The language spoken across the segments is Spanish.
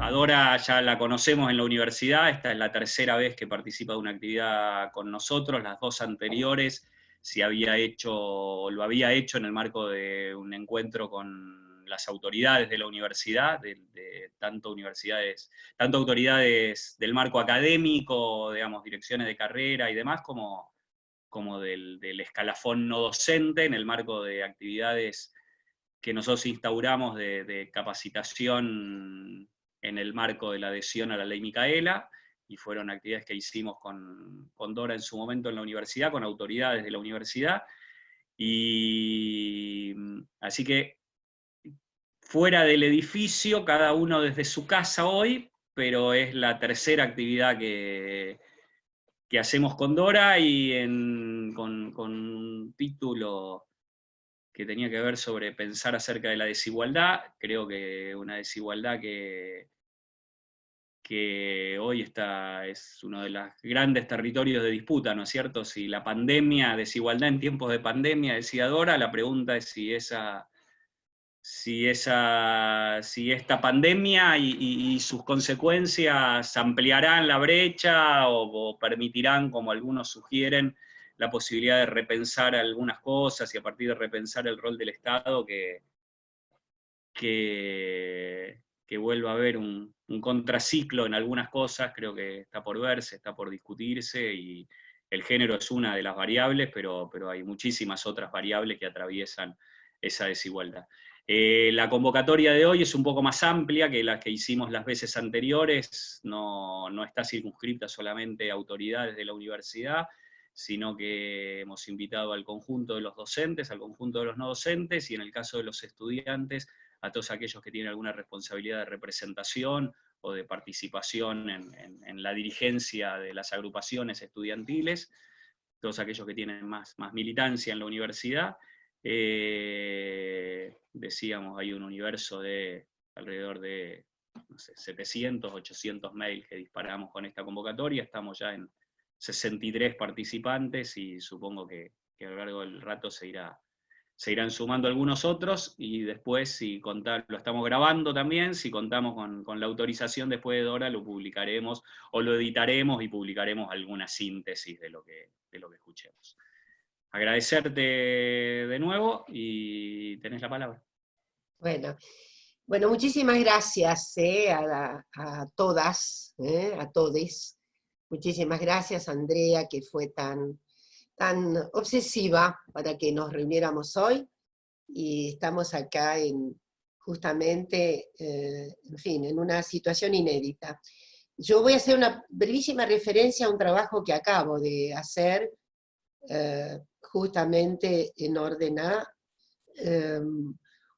a Dora ya la conocemos en la universidad, esta es la tercera vez que participa de una actividad con nosotros, las dos anteriores lo había hecho en el marco de un encuentro con las autoridades de la universidad, de tanto autoridades del marco académico, digamos, direcciones de carrera y demás, como del escalafón no docente, en el marco de actividades que nosotros instauramos de capacitación en el marco de la adhesión a la ley Micaela, y fueron actividades que hicimos con Dora en su momento en la universidad, con autoridades de la universidad, y así que fuera del edificio, cada uno desde su casa hoy, pero es la tercera actividad que hacemos con Dora, y con un título que tenía que ver sobre pensar acerca de la desigualdad. Creo que una desigualdad que hoy es uno de los grandes territorios de disputa, ¿no es cierto? Si la pandemia, desigualdad en tiempos de pandemia, decía Dora, la pregunta es si esta pandemia y sus consecuencias ampliarán la brecha o permitirán, como algunos sugieren, la posibilidad de repensar algunas cosas, y a partir de repensar el rol del Estado, que vuelva a haber un contraciclo en algunas cosas. Creo que está por verse, está por discutirse, y el género es una de las variables, pero hay muchísimas otras variables que atraviesan esa desigualdad. La convocatoria de hoy es un poco más amplia que la que hicimos las veces anteriores, no está circunscrita solamente a autoridades de la universidad, sino que hemos invitado al conjunto de los docentes, al conjunto de los no docentes, y en el caso de los estudiantes, a todos aquellos que tienen alguna responsabilidad de representación o de participación en la dirigencia de las agrupaciones estudiantiles, todos aquellos que tienen más militancia en la universidad. Decíamos, hay un universo de alrededor de, no sé, 700, 800 mails que disparamos con esta convocatoria, estamos ya en 63 participantes, y supongo que a lo largo del rato se irán sumando algunos otros, y después, si lo estamos grabando también, si contamos con la autorización después de Dora, lo publicaremos o lo editaremos y publicaremos alguna síntesis de lo que escuchemos. Agradecerte de nuevo, y tenés la palabra. Bueno, muchísimas gracias a todas, a todes. Muchísimas gracias, Andrea, que fue tan obsesiva para que nos reuniéramos hoy, y estamos acá justamente, en fin, en una situación inédita. Yo voy a hacer una brevísima referencia a un trabajo que acabo de hacer, justamente en orden a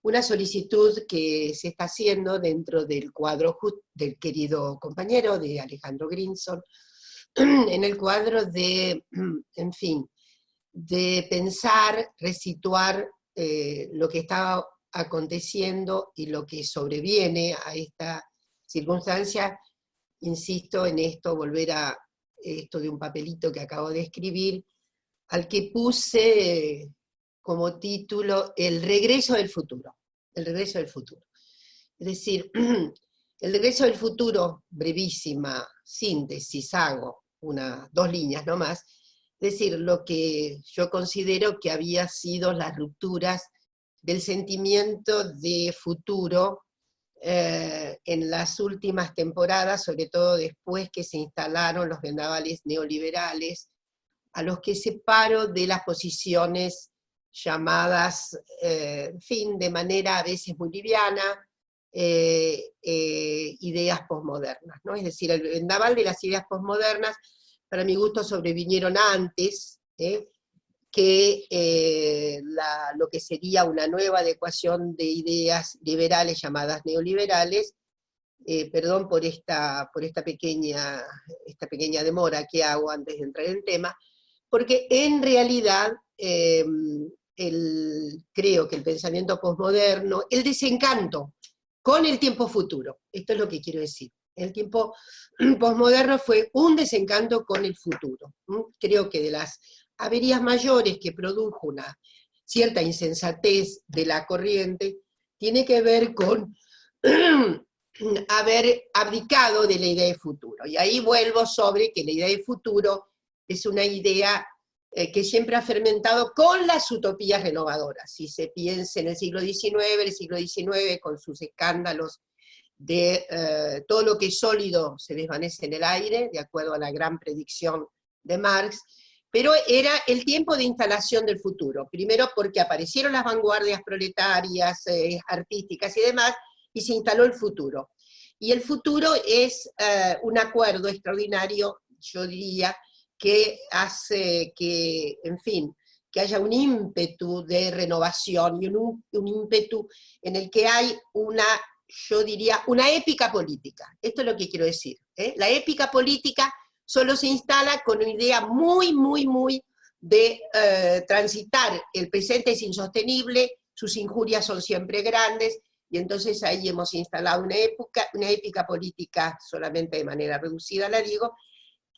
una solicitud que se está haciendo dentro del cuadro del querido compañero de Alejandro Grinson, en el cuadro de, en fin, de pensar, resituar lo que está aconteciendo y lo que sobreviene a esta circunstancia. Insisto en esto, volver a esto de un papelito que acabo de escribir, al que puse como título El regreso del futuro. El regreso del futuro. Es decir, el regreso del futuro, brevísima síntesis hago, dos líneas nomás, es decir, lo que yo considero que había sido las rupturas del sentimiento de futuro en las últimas temporadas, sobre todo después que se instalaron los vendavales neoliberales, a los que separo de las posiciones llamadas, en fin, de manera a veces muy liviana, ideas posmodernas, ¿no? Es decir, el vendaval de las ideas posmodernas, para mi gusto, sobrevinieron antes, que lo que sería una nueva adecuación de ideas liberales llamadas neoliberales. Perdón por esta pequeña demora que hago antes de entrar en tema, porque en realidad creo que el pensamiento posmoderno, el desencanto con el tiempo futuro, esto es lo que quiero decir, el tiempo posmoderno fue un desencanto con el futuro. Creo que de las averías mayores que produjo una cierta insensatez de la corriente, tiene que ver con haber abdicado de la idea de futuro. Y ahí vuelvo sobre que la idea de futuro es una idea que siempre ha fermentado con las utopías renovadoras. Si se piensa en el siglo XIX con sus escándalos de todo lo que es sólido se desvanece en el aire, de acuerdo a la gran predicción de Marx, pero era el tiempo de instalación del futuro. Primero porque aparecieron las vanguardias proletarias, artísticas y demás, y se instaló el futuro. Y el futuro es un acuerdo extraordinario, yo diría, que hace que, en fin, que haya un ímpetu de renovación y un ímpetu en el que hay una, yo diría, una épica política. Esto es lo que quiero decir. La épica política solo se instala con una idea muy de transitar. El presente es insostenible, sus injurias son siempre grandes, y entonces ahí hemos instalado una épica política, solamente de manera reducida la digo,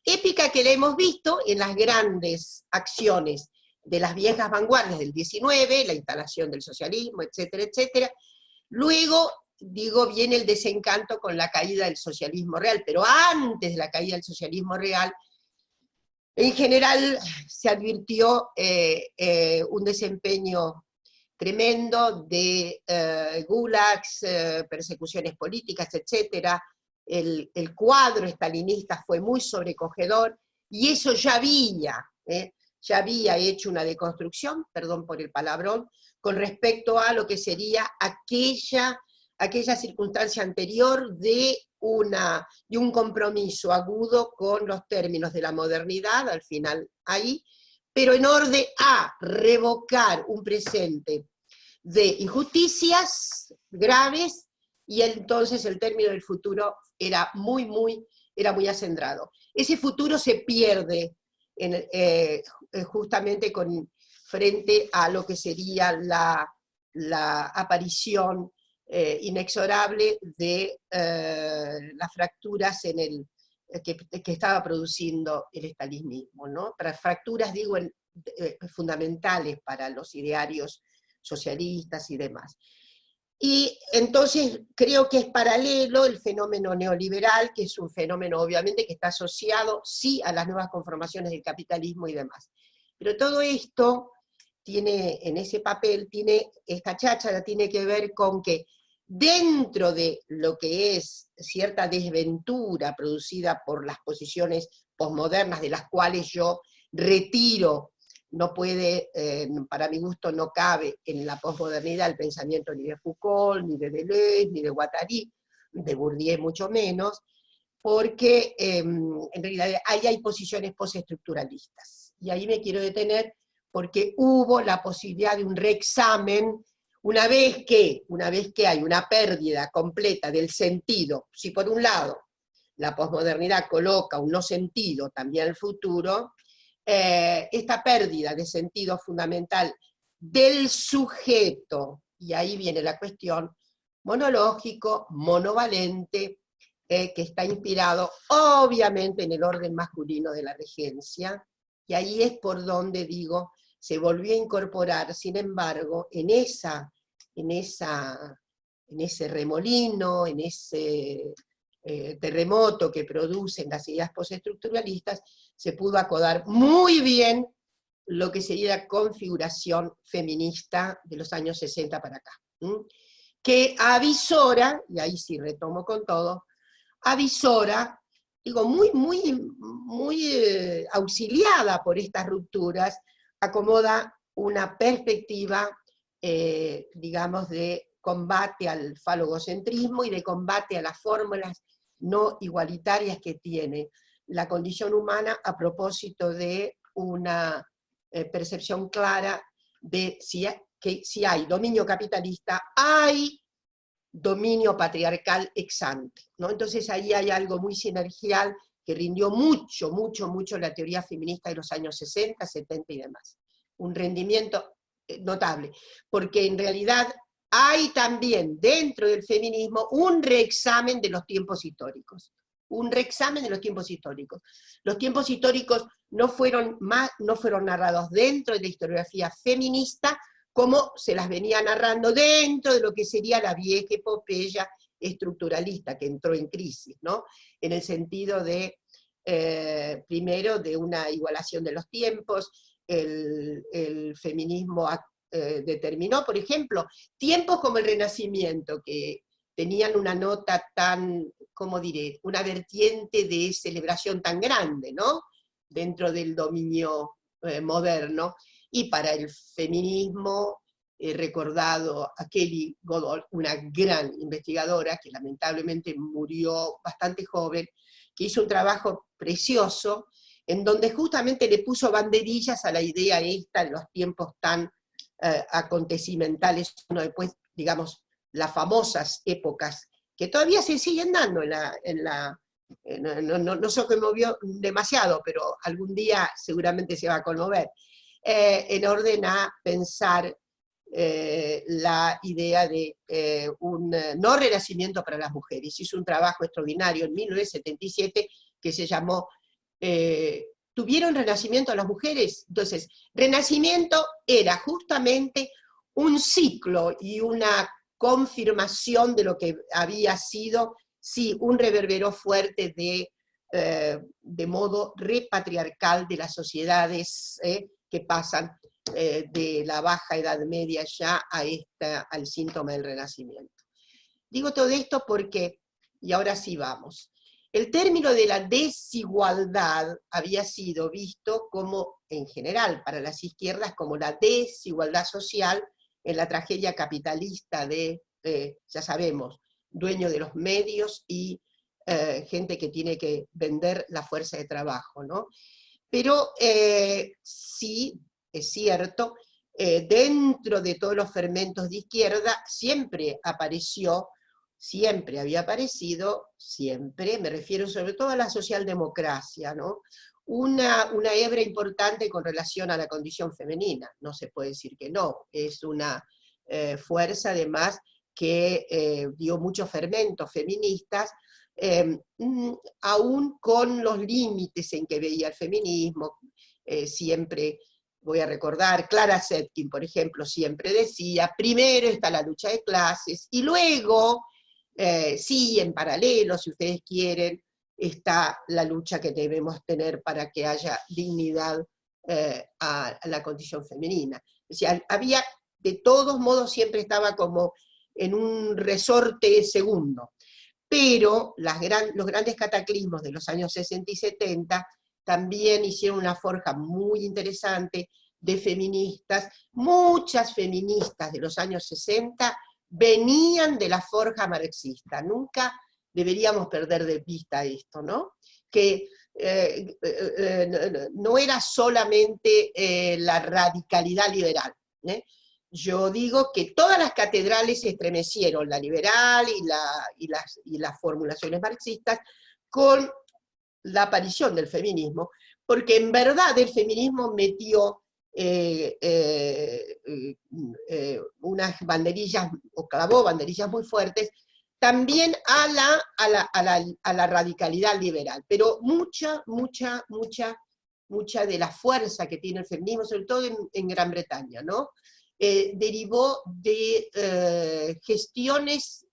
épica que la hemos visto en las grandes acciones de las viejas vanguardias del 19, la instalación del socialismo, etcétera, etcétera. Luego, digo, viene el desencanto con la caída del socialismo real, pero antes de la caída del socialismo real, en general se advirtió un desempeño tremendo de gulags, persecuciones políticas, etcétera. El cuadro estalinista fue muy sobrecogedor, y eso ya había hecho una deconstrucción, perdón por el palabrón, con respecto a lo que sería aquella circunstancia anterior de un compromiso agudo con los términos de la modernidad, al final ahí, pero en orden a revocar un presente de injusticias graves, y entonces el término del futuro era muy acendrado. Ese futuro se pierde justamente frente a lo que sería la aparición inexorable de las fracturas que estaba produciendo el estalinismo, ¿no? Para fracturas, digo, fundamentales para los idearios socialistas y demás. Y entonces creo que es paralelo el fenómeno neoliberal, que es un fenómeno obviamente que está asociado, sí, a las nuevas conformaciones del capitalismo y demás. Pero todo esto tiene, en ese papel, esta cháchara tiene que ver con que dentro de lo que es cierta desventura producida por las posiciones posmodernas, de las cuales yo retiro, no puede, para mi gusto no cabe en la posmodernidad el pensamiento ni de Foucault, ni de Deleuze, ni de Guattari, de Bourdieu mucho menos, porque en realidad ahí hay posiciones postestructuralistas. Y ahí me quiero detener porque hubo la posibilidad de un reexamen una vez que hay una pérdida completa del sentido. Si por un lado la posmodernidad coloca un no sentido también al futuro, esta pérdida de sentido fundamental del sujeto, y ahí viene la cuestión, monológico, monovalente, que está inspirado obviamente en el orden masculino de la regencia, y ahí es por donde, digo, se volvió a incorporar, sin embargo, en ese remolino, en ese terremoto que producen las ideas postestructuralistas, se pudo acodar muy bien lo que sería la configuración feminista de los años 60 para acá, que avisora, y ahí sí retomo con todo, avisora, digo, muy auxiliada por estas rupturas, acomoda una perspectiva, digamos, de combate al falogocentrismo y de combate a las fórmulas no igualitarias que tiene la condición humana a propósito de una percepción clara de que si hay dominio capitalista, hay dominio patriarcal ex ante, ¿no? Entonces ahí hay algo muy sinergial que rindió mucho la teoría feminista de los años 60, 70 y demás. Un rendimiento notable, porque en realidad hay también dentro del feminismo un reexamen de los tiempos históricos. Un reexamen de los tiempos históricos. Los tiempos históricos no fueron narrados dentro de la historiografía feminista como se las venía narrando dentro de lo que sería la vieja epopeya estructuralista que entró en crisis, ¿no? En el sentido de, primero, de una igualación de los tiempos. El feminismo determinó, por ejemplo, tiempos como el Renacimiento, que tenían una nota tan, ¿cómo diré?, una vertiente de celebración tan grande, ¿no?, dentro del dominio moderno, y para el feminismo, recordado a Kelly Goodall, una gran investigadora que lamentablemente murió bastante joven, que hizo un trabajo precioso, en donde justamente le puso banderillas a la idea esta en los tiempos tan acontecimentales, ¿no? Después, digamos, las famosas épocas que todavía se siguen dando no se conmovió demasiado, pero algún día seguramente se va a conmover, en orden a pensar la idea de un no renacimiento para las mujeres. Hizo un trabajo extraordinario en 1977 que se llamó ¿Tuvieron renacimiento las mujeres? Entonces, renacimiento era justamente un ciclo y una confirmación de lo que había sido, sí, un reverbero fuerte de modo repatriarcal de las sociedades que pasan de la baja Edad Media ya al síntoma del Renacimiento. Digo todo esto porque, y ahora sí vamos, el término de la desigualdad había sido visto como, en general, para las izquierdas, como la desigualdad social en la tragedia capitalista de, ya sabemos, dueño de los medios y gente que tiene que vender la fuerza de trabajo, ¿no? Pero sí, es cierto, dentro de todos los fermentos de izquierda siempre había aparecido, siempre, me refiero sobre todo a la socialdemocracia, ¿no? Una hebra importante con relación a la condición femenina, no se puede decir que no, es una fuerza además que dio muchos fermentos feministas, aún con los límites en que veía el feminismo. Siempre voy a recordar, Clara Zetkin, por ejemplo, siempre decía, primero está la lucha de clases, y luego, sí, en paralelo, si ustedes quieren, está la lucha que debemos tener para que haya dignidad a la condición femenina. O sea, había, de todos modos, siempre estaba como en un resorte segundo. Pero los grandes cataclismos de los años 60 y 70 también hicieron una forja muy interesante de feministas. Muchas feministas de los años 60 venían de la forja marxista. Nunca deberíamos perder de vista esto, ¿no? Que no era solamente la radicalidad liberal, ¿eh? Yo digo que todas las catedrales se estremecieron, la liberal y las formulaciones marxistas, con la aparición del feminismo, porque en verdad el feminismo metió unas banderillas, o clavó banderillas muy fuertes, también a la radicalidad liberal, pero mucha de la fuerza que tiene el feminismo, sobre todo en Gran Bretaña, ¿no? Derivó de gestiones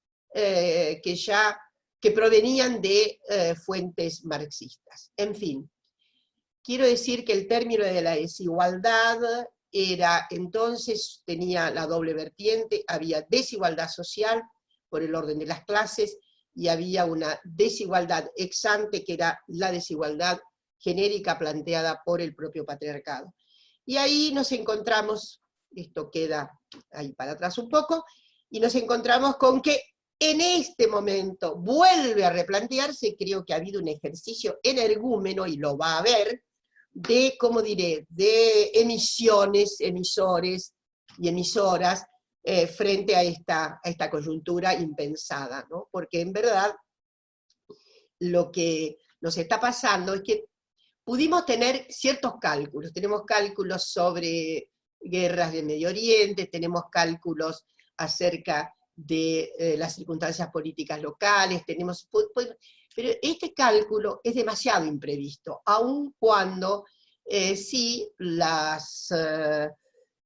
que provenían de fuentes marxistas. En fin, quiero decir que el término de la desigualdad era, entonces, tenía la doble vertiente, había desigualdad social por el orden de las clases, y había una desigualdad ex ante, que era la desigualdad genérica planteada por el propio patriarcado. Y ahí nos encontramos, esto queda ahí para atrás un poco, y nos encontramos con que en este momento vuelve a replantearse, creo que ha habido un ejercicio energúmeno, y lo va a haber, de, ¿cómo diré?, de emisiones, emisores y emisoras frente a esta coyuntura impensada, ¿no? Porque en verdad lo que nos está pasando es que pudimos tener ciertos cálculos, tenemos cálculos sobre guerras del Medio Oriente, tenemos cálculos acerca de las circunstancias políticas locales, pero este cálculo es demasiado imprevisto, aun cuando sí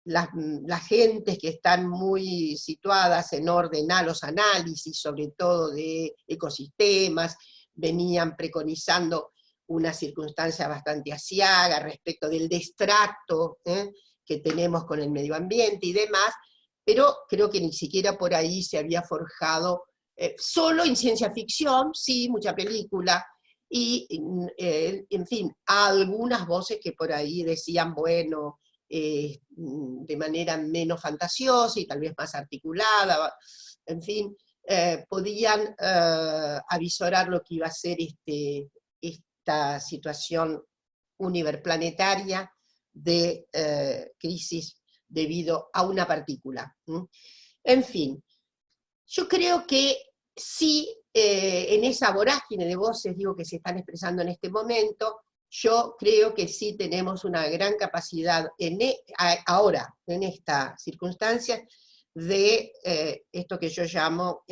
las gentes que están muy situadas en orden a los análisis, sobre todo de ecosistemas, venían preconizando una circunstancia bastante asiaga respecto del destrato que tenemos con el medio ambiente y demás, pero creo que ni siquiera por ahí se había forjado, solo en ciencia ficción, sí, mucha película, y en fin, algunas voces que por ahí decían, bueno, de manera menos fantasiosa y tal vez más articulada, en fin, podían avisorar lo que iba a ser esta situación univerplanetaria de crisis debido a una partícula. En fin, yo creo que sí, en esa vorágine de voces, digo, que se están expresando en este momento, yo creo que sí tenemos una gran capacidad ahora, en esta circunstancia, de esto que yo llamo,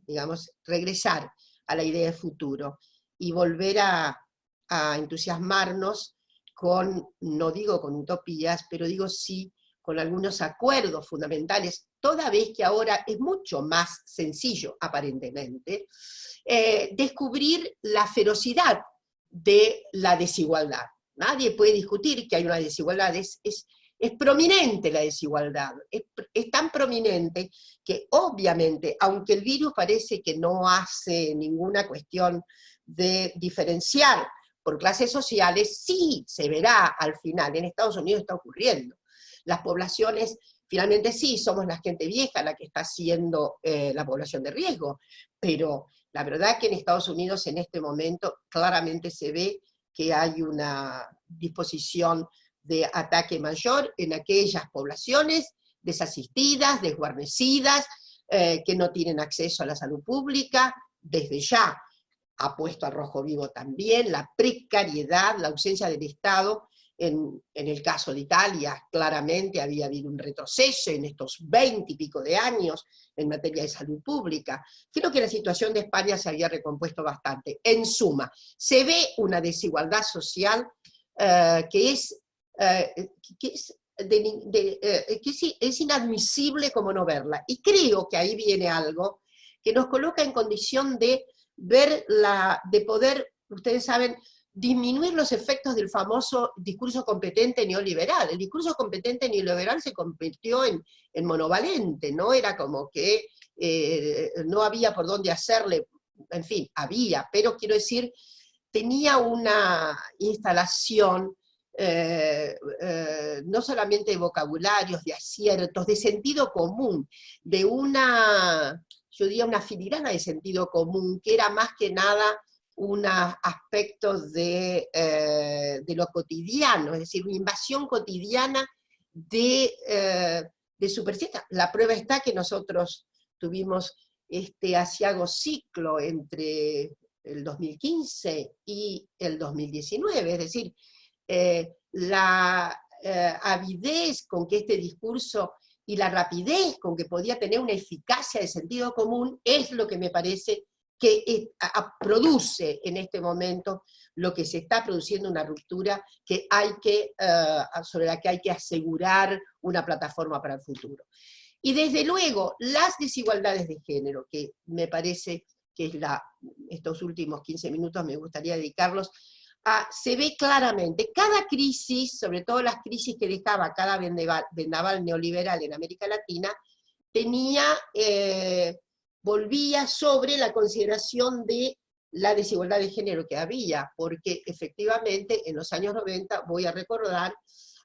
digamos, regresar a la idea de futuro y volver a entusiasmarnos con, no digo con utopías, pero digo sí con algunos acuerdos fundamentales, toda vez que ahora es mucho más sencillo, aparentemente, descubrir la ferocidad de la desigualdad. Nadie puede discutir que hay una desigualdad, es prominente la desigualdad, es tan prominente que obviamente, aunque el virus parece que no hace ninguna cuestión de diferenciar por clases sociales, sí se verá al final, en Estados Unidos está ocurriendo. Las poblaciones, finalmente sí, somos la gente vieja la que está siendo la población de riesgo, pero la verdad que en Estados Unidos en este momento claramente se ve que hay una disposición de ataque mayor en aquellas poblaciones desasistidas, desguarnecidas, que no tienen acceso a la salud pública, desde ya ha puesto al rojo vivo también la precariedad, la ausencia del Estado. En el caso de Italia, claramente había habido un retroceso en estos 20 y pico de años en materia de salud pública. Creo que la situación de España se había recompuesto bastante. En suma, se ve una desigualdad social que es inadmisible como no verla. Y creo que ahí viene algo que nos coloca en condición de ver de poder, ustedes saben, disminuir los efectos del famoso discurso competente neoliberal. El discurso competente neoliberal se convirtió en monovalente, ¿no? Era como que no había por dónde hacerle, en fin, había, pero quiero decir, tenía una instalación no solamente de vocabularios, de aciertos, de sentido común, de yo diría una filigrana de sentido común, que era más que nada unos aspectos de lo cotidiano, es decir, una invasión cotidiana de superficie. La prueba está que nosotros tuvimos este asiago ciclo entre el 2015 y el 2019, es decir, la avidez con que este discurso y la rapidez con que podía tener una eficacia de sentido común es lo que me parece que produce en este momento lo que se está produciendo, una ruptura que sobre la que hay que asegurar una plataforma para el futuro. Y desde luego, las desigualdades de género, que me parece que es estos últimos 15 minutos me gustaría dedicarlos, se ve claramente, cada crisis, sobre todo las crisis que dejaba cada vendaval neoliberal en América Latina, volvía sobre la consideración de la desigualdad de género que había, porque efectivamente en los años 90, voy a recordar,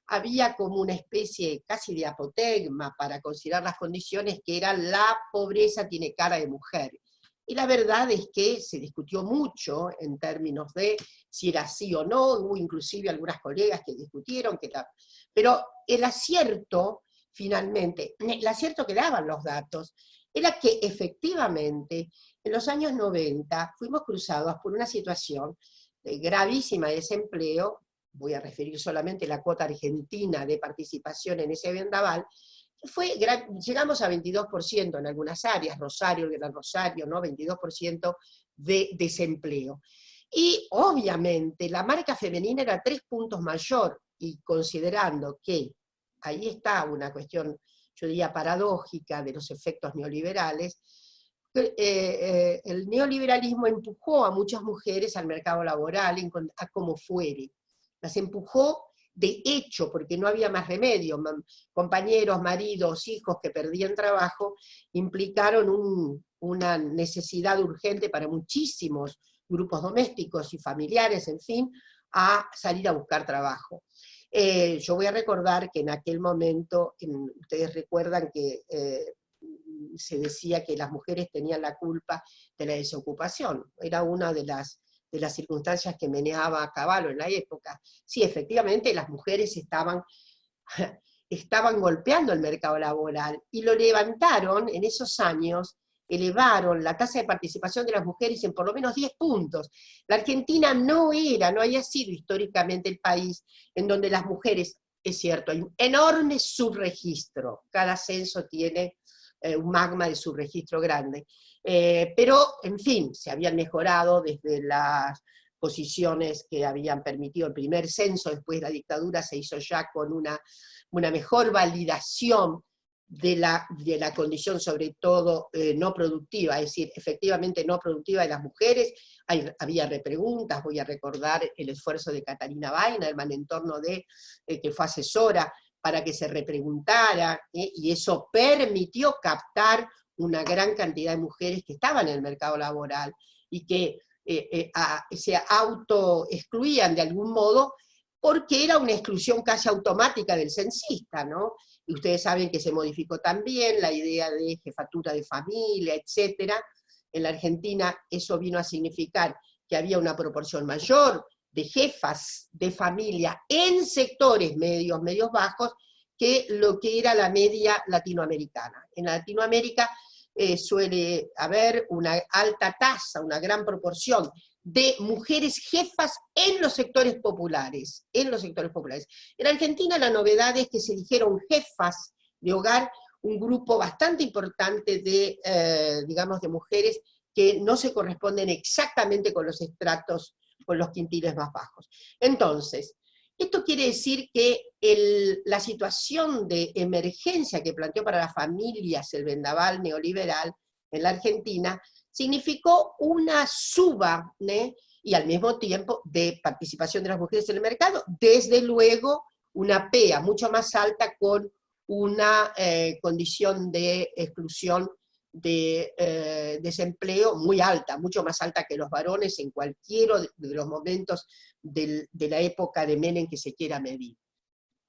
había como una especie casi de apotegma para considerar las condiciones, que era la pobreza tiene cara de mujer. Y la verdad es que se discutió mucho en términos de si era así o no, hubo inclusive algunas colegas que discutieron, pero el acierto, finalmente, el acierto que daban los datos, era que efectivamente en los años 90 fuimos cruzados por una situación de gravísima desempleo, voy a referir solamente la cuota argentina de participación en ese vendaval, llegamos a 22% en algunas áreas, Rosario, el Gran Rosario, ¿no? 22% de desempleo. Y obviamente la marca femenina era 3 puntos mayor, y considerando que ahí está una cuestión, yo diría, paradójica de los efectos neoliberales. El neoliberalismo empujó a muchas mujeres al mercado laboral, a como fuere. Las empujó de hecho, porque no había más remedio. Compañeros, maridos, hijos que perdían trabajo, implicaron una necesidad urgente para muchísimos grupos domésticos y familiares, en fin, a salir a buscar trabajo. Yo voy a recordar que en aquel momento, ustedes recuerdan que se decía que las mujeres tenían la culpa de la desocupación. Era una de las circunstancias que meneaba a Cavallo en la época. Sí, efectivamente, las mujeres estaban golpeando el mercado laboral, y lo levantaron en esos años, elevaron la tasa de participación de las mujeres en por lo menos 10 puntos. La Argentina no había sido históricamente el país en donde las mujeres, es cierto, hay un enorme subregistro, cada censo tiene un magma de subregistro grande, pero, en fin, se habían mejorado desde las posiciones que habían permitido el primer censo, después de la dictadura se hizo ya con una mejor validación de la condición, sobre todo no productiva, es decir, efectivamente no productiva de las mujeres. Había repreguntas, voy a recordar el esfuerzo de Catalina Weinerman en torno de, que fue asesora, para que se repreguntara, y eso permitió captar una gran cantidad de mujeres que estaban en el mercado laboral, y que se autoexcluían de algún modo, porque era una exclusión casi automática del censista, ¿no? Y ustedes saben que se modificó también la idea de jefatura de familia, etc. En la Argentina eso vino a significar que había una proporción mayor de jefas de familia en sectores medios bajos, que lo que era la media latinoamericana. En Latinoamérica suele haber una alta tasa, una gran proporción de mujeres jefas en los sectores populares, En Argentina la novedad es que se eligieron jefas de hogar, un grupo bastante importante de, digamos, de mujeres que no se corresponden exactamente con los estratos, con los quintiles más bajos. Entonces, esto quiere decir que la situación de emergencia que planteó para las familias el vendaval neoliberal en la Argentina significó una suba, y al mismo tiempo de participación de las mujeres en el mercado, desde luego una PEA mucho más alta, con una condición de exclusión de desempleo muy alta, mucho más alta que los varones en cualquiera de los momentos de la época de Menem que se quiera medir.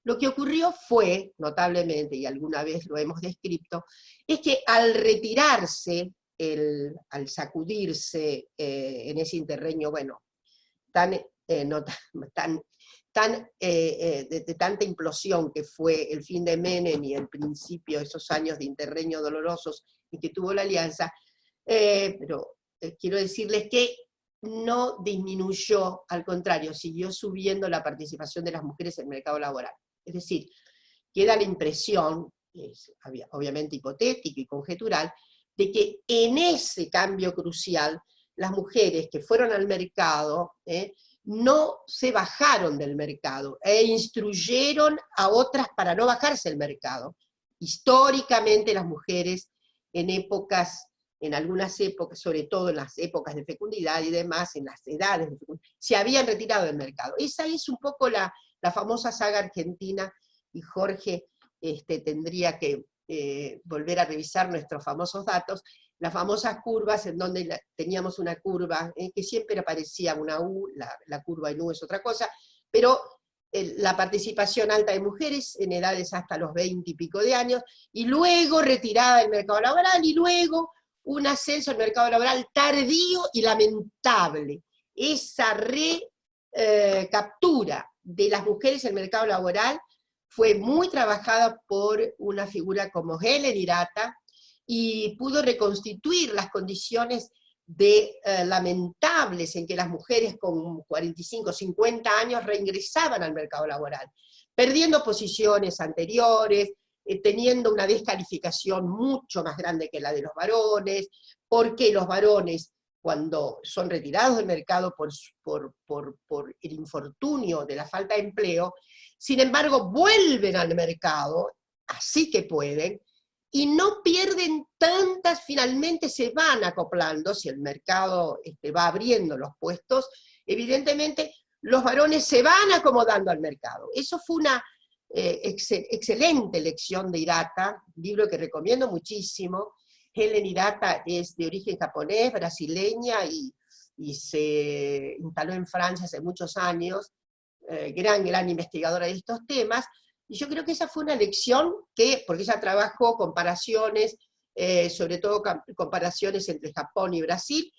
Lo que ocurrió fue, notablemente, y alguna vez lo hemos descrito, es que al retirarse, al sacudirse en ese interreño, bueno, de tanta implosión que fue el fin de Menem y el principio de esos años de interreño dolorosos y que tuvo la alianza, pero quiero decirles que no disminuyó, al contrario, siguió subiendo la participación de las mujeres en el mercado laboral. Es decir, queda la impresión, obviamente hipotético y conjetural, de que en ese cambio crucial, las mujeres que fueron al mercado no se bajaron del mercado, e instruyeron a otras para no bajarse del mercado. Históricamente las mujeres en algunas épocas, sobre todo en las épocas de fecundidad y demás, en las edades de fecundidad, se habían retirado del mercado. Esa es un poco la famosa saga argentina, y Jorge tendría que volver a revisar nuestros famosos datos, las famosas curvas en donde teníamos una curva que siempre aparecía una U, la curva en U es otra cosa, pero la participación alta de mujeres en edades hasta los 20 y pico de años, y luego retirada del mercado laboral, y luego un ascenso al mercado laboral tardío y lamentable. Esa captura de las mujeres en el mercado laboral fue muy trabajada por una figura como Helen Hirata, y pudo reconstituir las condiciones lamentables en que las mujeres con 45, 50 años reingresaban al mercado laboral, perdiendo posiciones anteriores, teniendo una descalificación mucho más grande que la de los varones, porque los varones, cuando son retirados del mercado por el infortunio de la falta de empleo, sin embargo vuelven al mercado, así que pueden, y no pierden tantas, finalmente se van acoplando, si el mercado va abriendo los puestos, evidentemente los varones se van acomodando al mercado. Eso fue una excelente lección de Hirata, libro que recomiendo muchísimo. Helen Hirata es de origen japonés, brasileña, y se instaló en Francia hace muchos años, gran investigadora de estos temas, y yo creo que esa fue una lección porque ella trabajó comparaciones, sobre todo comparaciones entre Japón y Brasil,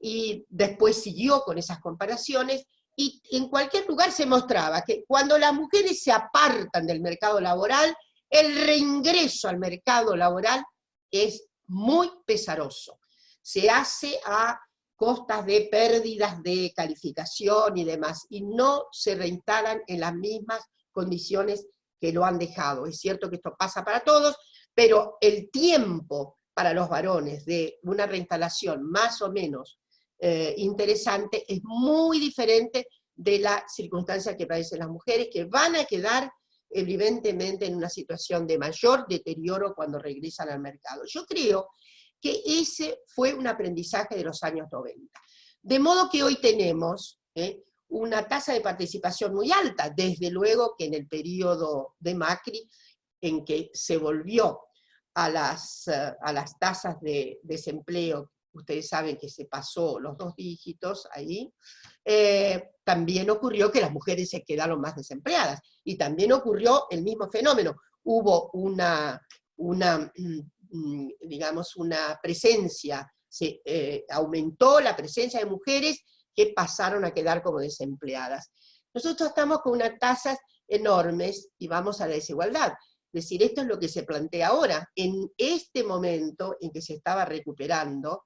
y después siguió con esas comparaciones, y en cualquier lugar se mostraba que cuando las mujeres se apartan del mercado laboral, el reingreso al mercado laboral es muy pesaroso. Se hace a costas de pérdidas de calificación y demás, y no se reinstalan en las mismas condiciones que lo han dejado. Es cierto que esto pasa para todos, pero el tiempo para los varones de una reinstalación más o menos interesante es muy diferente de la circunstancia que padecen las mujeres, que van a quedar evidentemente en una situación de mayor deterioro cuando regresan al mercado. Yo creo que ese fue un aprendizaje de los años 90. De modo que hoy tenemos una tasa de participación muy alta, desde luego que en el periodo de Macri, en que se volvió a las tasas de desempleo, ustedes saben que se pasó los 2 dígitos ahí, también ocurrió que las mujeres se quedaron más desempleadas, y también ocurrió el mismo fenómeno. Hubo digamos, una presencia, aumentó la presencia de mujeres que pasaron a quedar como desempleadas. Nosotros estamos con unas tasas enormes y vamos a la desigualdad. Es decir, esto es lo que se plantea ahora, en este momento en que se estaba recuperando,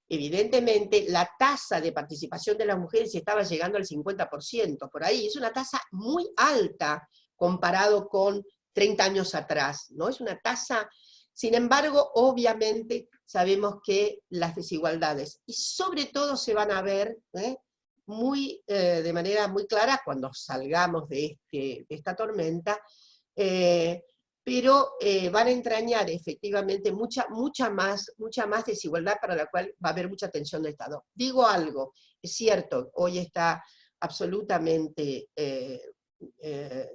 evidentemente la tasa de participación de las mujeres estaba llegando al 50%, por ahí, es una tasa muy alta comparado con 30 años atrás, ¿no? Es una tasa, sin embargo, obviamente sabemos que las desigualdades, y sobre todo se van a ver de manera muy clara cuando salgamos de esta tormenta, pero van a entrañar efectivamente mucha más desigualdad, para la cual va a haber mucha tensión del Estado. Digo algo, es cierto, hoy está absolutamente,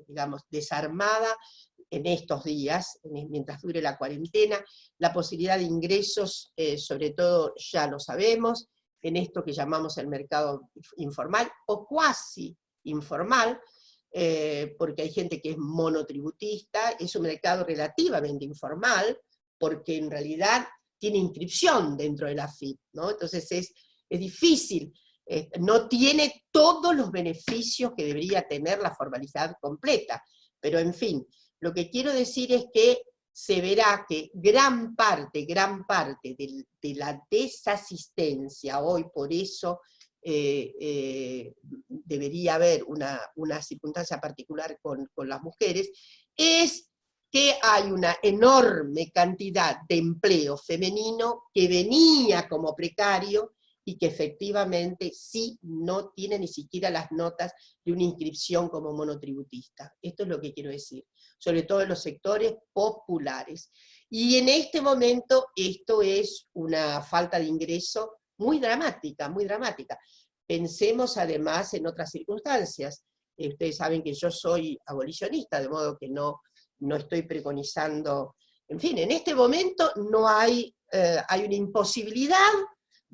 digamos, desarmada en estos días, mientras dure la cuarentena, la posibilidad de ingresos, sobre todo ya lo sabemos, en esto que llamamos el mercado informal o cuasi informal, porque hay gente que es monotributista, es un mercado relativamente informal, porque en realidad tiene inscripción dentro de la AFIP, ¿no? Entonces es difícil, no tiene todos los beneficios que debería tener la formalidad completa, pero en fin, lo que quiero decir es que se verá que gran parte de la desasistencia hoy, por eso debería haber una circunstancia particular con las mujeres, es que hay una enorme cantidad de empleo femenino que venía como precario y que efectivamente sí no tiene ni siquiera las notas de una inscripción como monotributista. Esto es lo que quiero decir, sobre todo en los sectores populares. Y en este momento esto es una falta de ingreso muy dramática, muy dramática. Pensemos además en otras circunstancias. Ustedes saben que yo soy abolicionista, de modo que no estoy preconizando, en fin, en este momento no hay una imposibilidad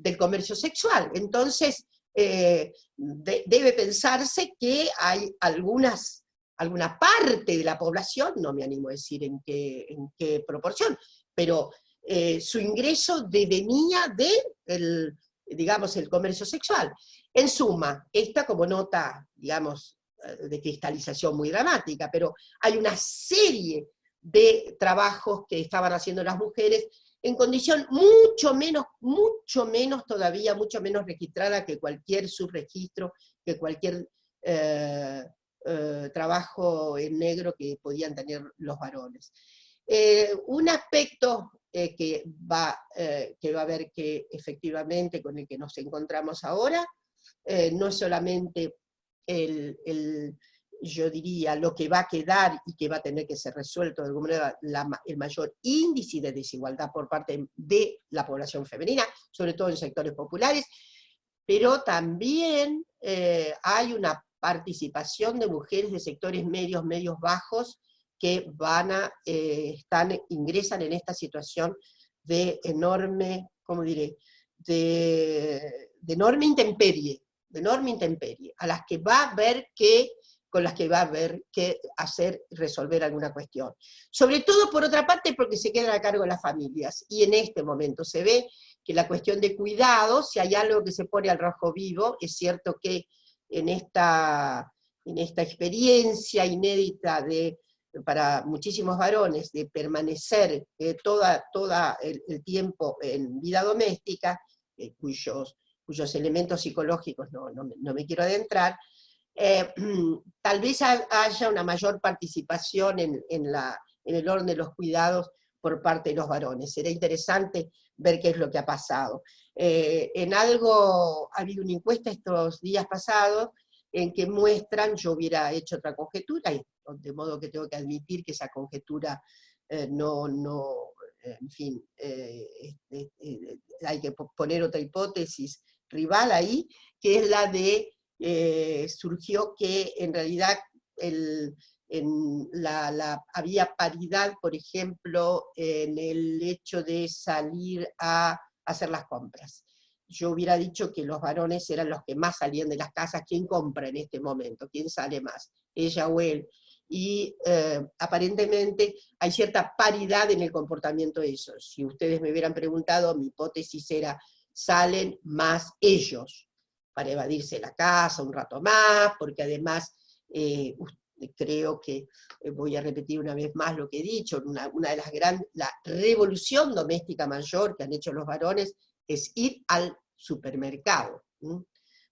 del comercio sexual, entonces debe pensarse que hay alguna parte de la población, no me animo a decir en qué proporción, pero su ingreso venía de digamos, el comercio sexual. En suma, esta como nota, digamos, de cristalización muy dramática, pero hay una serie de trabajos que estaban haciendo las mujeres en condición mucho menos todavía, mucho menos registrada que cualquier subregistro, que cualquier trabajo en negro que podían tener los varones. Un aspecto que va a haber que efectivamente con el que nos encontramos ahora, no es solamente yo diría, lo que va a quedar y que va a tener que ser resuelto de alguna manera, el mayor índice de desigualdad por parte de la población femenina, sobre todo en sectores populares, pero también hay una participación de mujeres de sectores medios, medios bajos, que ingresan en esta situación de enorme, ¿cómo diré?, de enorme intemperie, a las que va a haber que, con las que va a haber que hacer, resolver alguna cuestión. Sobre todo, por otra parte, porque se quedan a cargo las familias, y en este momento se ve que la cuestión de cuidado, si hay algo que se pone al rojo vivo, es cierto que en esta experiencia inédita para muchísimos varones de permanecer todo el tiempo en vida doméstica, cuyos elementos psicológicos no me quiero adentrar, tal vez haya una mayor participación en el orden de los cuidados por parte de los varones. Será interesante ver qué es lo que ha pasado. En algo, ha habido una encuesta estos días pasados en que muestran, yo hubiera hecho otra conjetura, de modo que tengo que admitir que esa conjetura en fin, hay que poner otra hipótesis rival ahí, que es la de, surgió que en realidad había paridad, por ejemplo, en el hecho de salir a hacer las compras. Yo hubiera dicho que los varones eran los que más salían de las casas. ¿Quién compra en este momento? ¿Quién sale más? ¿Ella o él? Y aparentemente hay cierta paridad en el comportamiento de eso. Si ustedes me hubieran preguntado, mi hipótesis era, salen más ellos, para evadirse la casa un rato más, porque además creo que, voy a repetir una vez más lo que he dicho, una de las la revolución doméstica mayor que han hecho los varones es ir al supermercado,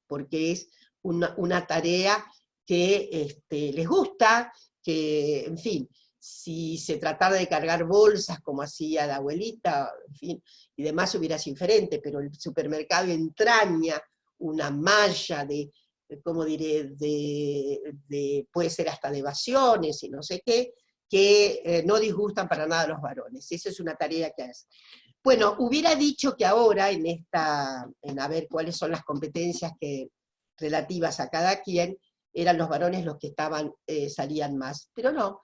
porque es una tarea que les gusta, que, en fin, si se tratara de cargar bolsas como hacía la abuelita, en fin, y demás hubiera sido diferente, pero el supermercado entraña una malla de, ¿cómo diré?, puede ser hasta de evasiones y no sé qué, que no disgustan para nada a los varones. Esa es una tarea que hace. Bueno, hubiera dicho que ahora, en a ver cuáles son las competencias relativas a cada quien, eran los varones los que salían más, pero no.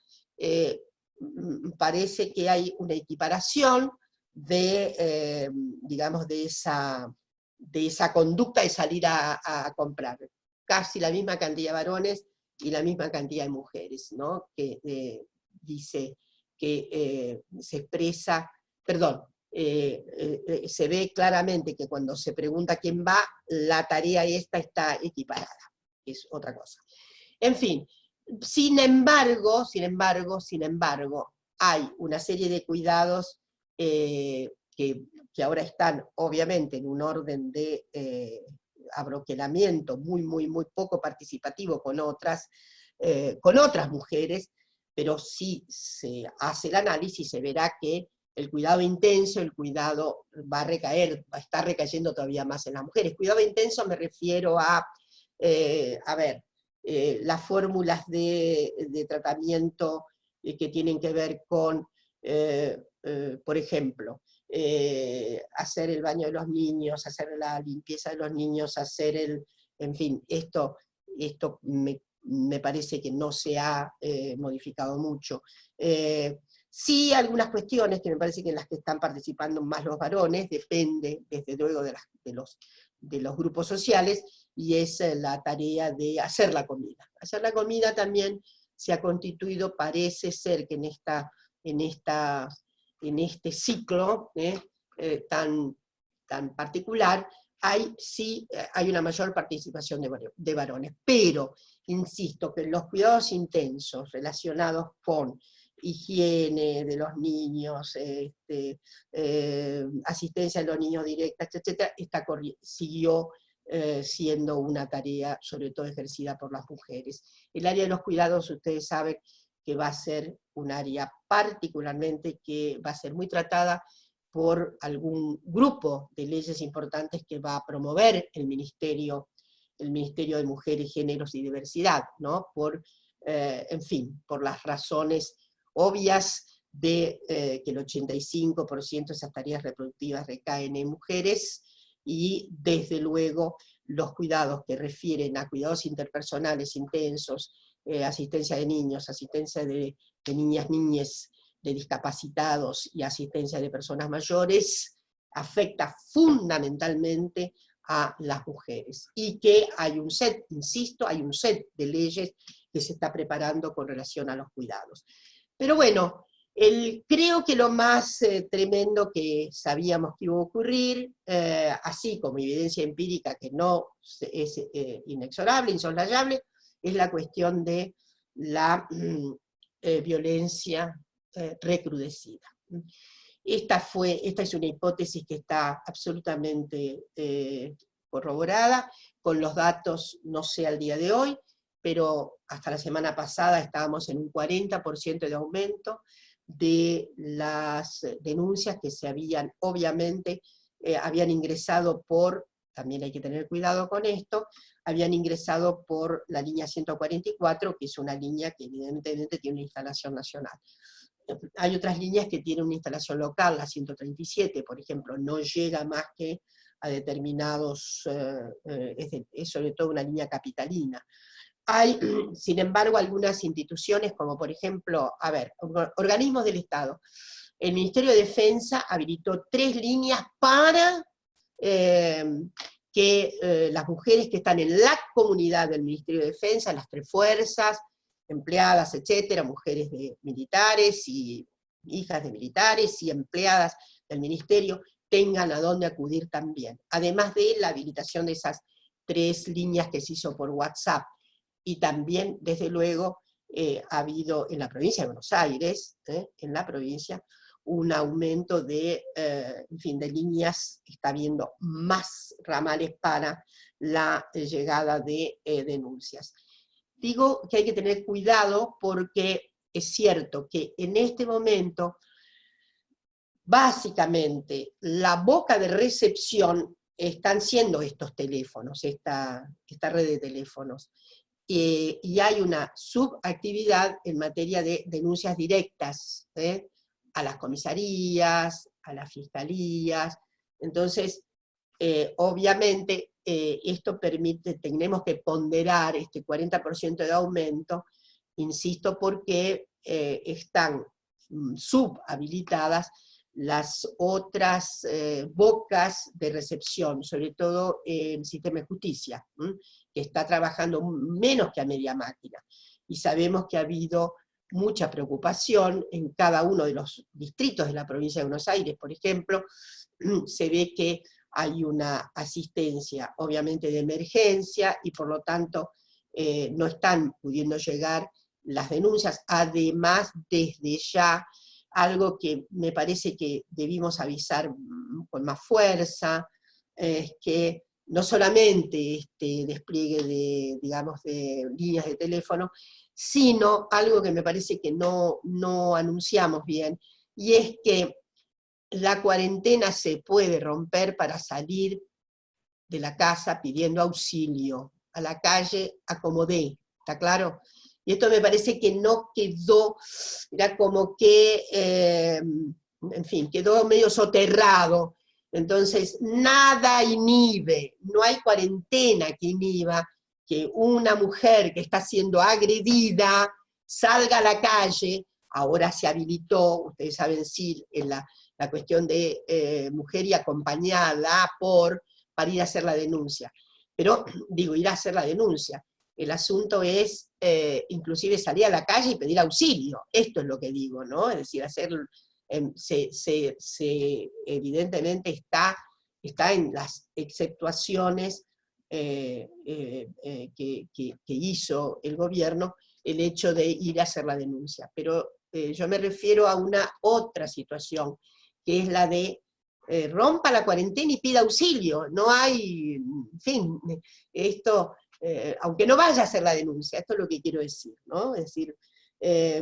Parece que hay una equiparación digamos, de esa conducta de salir a comprar. Casi la misma cantidad de varones y la misma cantidad de mujeres, ¿no? Que dice que se expresa, perdón, se ve claramente que cuando se pregunta quién va, la tarea esta está equiparada, es otra cosa. En fin, sin embargo, hay una serie de cuidados que ahora están obviamente en un orden de abroquelamiento muy, muy, muy poco participativo con otras mujeres, pero si se hace el análisis se verá que el cuidado intenso, el cuidado va a estar recayendo todavía más en las mujeres. Cuidado intenso me refiero a ver, las fórmulas de tratamiento que tienen que ver con, por ejemplo, hacer el baño de los niños, hacer la limpieza de los niños, en fin, esto me parece que no se ha modificado mucho. Sí, algunas cuestiones que me parece que en las que están participando más los varones, depende desde luego de los grupos sociales, y es la tarea de hacer la comida. Hacer la comida también se ha constituido, parece ser que en este ciclo tan particular, hay una mayor participación de varones, pero insisto que los cuidados intensos relacionados con higiene de los niños, asistencia de los niños directa, etc., siguió siendo una tarea sobre todo ejercida por las mujeres. El área de los cuidados, ustedes saben que va a ser un área particularmente que va a ser muy tratada por algún grupo de leyes importantes que va a promover el Ministerio de Mujeres, Géneros y Diversidad, ¿no? Por en fin, por las razones obvias de que el 85% de esas tareas reproductivas recaen en mujeres, y desde luego los cuidados que refieren a cuidados interpersonales intensos, asistencia de niños, asistencia de niñas, niñes, de discapacitados y asistencia de personas mayores, afecta fundamentalmente a las mujeres, y que hay un set, insisto, hay un set de leyes que se está preparando con relación a los cuidados. Pero bueno, creo que lo más tremendo que sabíamos que iba a ocurrir, así como evidencia empírica que no es inexorable, insoslayable, es la cuestión de la violencia recrudecida. Esta es una hipótesis que está absolutamente corroborada, con los datos, no sé al día de hoy, pero hasta la semana pasada estábamos en un 40% de aumento de las denuncias que se habían, obviamente, habían ingresado por, también hay que tener cuidado con esto, habían ingresado por la línea 144, que es una línea que evidentemente tiene una instalación nacional. Hay otras líneas que tienen una instalación local, la 137, por ejemplo, no llega más que a determinados, es sobre todo una línea capitalina. Hay, sin embargo, algunas instituciones, como por ejemplo, organismos del Estado. El Ministerio de Defensa habilitó 3 líneas para que las mujeres que están en la comunidad del Ministerio de Defensa, las 3 fuerzas, empleadas, etcétera, mujeres de militares y hijas de militares y empleadas del ministerio, tengan a dónde acudir también. Además de la habilitación de esas 3 líneas que se hizo por WhatsApp. Y también, desde luego, ha habido en la provincia de Buenos Aires, en la provincia, un aumento de, en fin, de líneas, está habiendo más ramales para la llegada de denuncias. Digo que hay que tener cuidado porque es cierto que en este momento, básicamente, la boca de recepción están siendo estos teléfonos, esta red de teléfonos. Y hay una subactividad en materia de denuncias directas, a las comisarías, a las fiscalías. Entonces, obviamente, esto permite, tenemos que ponderar este 40% de aumento, insisto, porque están subhabilitadas las otras bocas de recepción, sobre todo el sistema de justicia, que está trabajando menos que a media máquina. Y sabemos que ha habido mucha preocupación en cada uno de los distritos de la provincia de Buenos Aires, por ejemplo, se ve que hay una asistencia, obviamente, de emergencia, y por lo tanto no están pudiendo llegar las denuncias. Además, desde ya, algo que me parece que debimos avisar con más fuerza, es que no solamente este despliegue de, digamos, de líneas de teléfono, sino algo que me parece que no anunciamos bien, y es que la cuarentena se puede romper para salir de la casa pidiendo auxilio, a la calle acomodé, ¿está claro? Y esto me parece que no quedó, era como que, en fin, quedó medio soterrado. Entonces, nada inhibe, no hay cuarentena que inhiba que una mujer que está siendo agredida salga a la calle. Ahora se habilitó, ustedes saben, sí, en la cuestión de mujer y acompañada para ir a hacer la denuncia. Pero, digo, ir a hacer la denuncia. El asunto es, inclusive, salir a la calle y pedir auxilio. Esto es lo que digo, ¿no? Es decir, evidentemente está en las exceptuaciones que hizo el gobierno, el hecho de ir a hacer la denuncia. Pero yo me refiero a una otra situación, que es la de rompa la cuarentena y pida auxilio. No hay, en fin, esto, aunque no vaya a hacer la denuncia, esto es lo que quiero decir, ¿no? Es decir,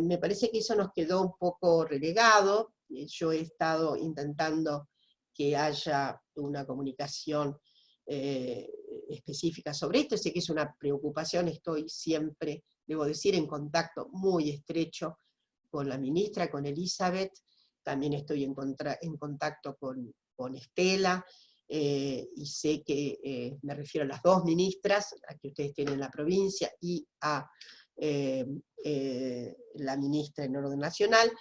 me parece que eso nos quedó un poco relegado. Yo he estado intentando que haya una comunicación específica sobre esto, sé que es una preocupación, estoy siempre debo decir, en contacto muy estrecho con la ministra, con Elizabeth, también estoy en contacto con Estela, y sé que me refiero a las dos ministras, a que ustedes tienen en la provincia, y a la ministra en orden nacional,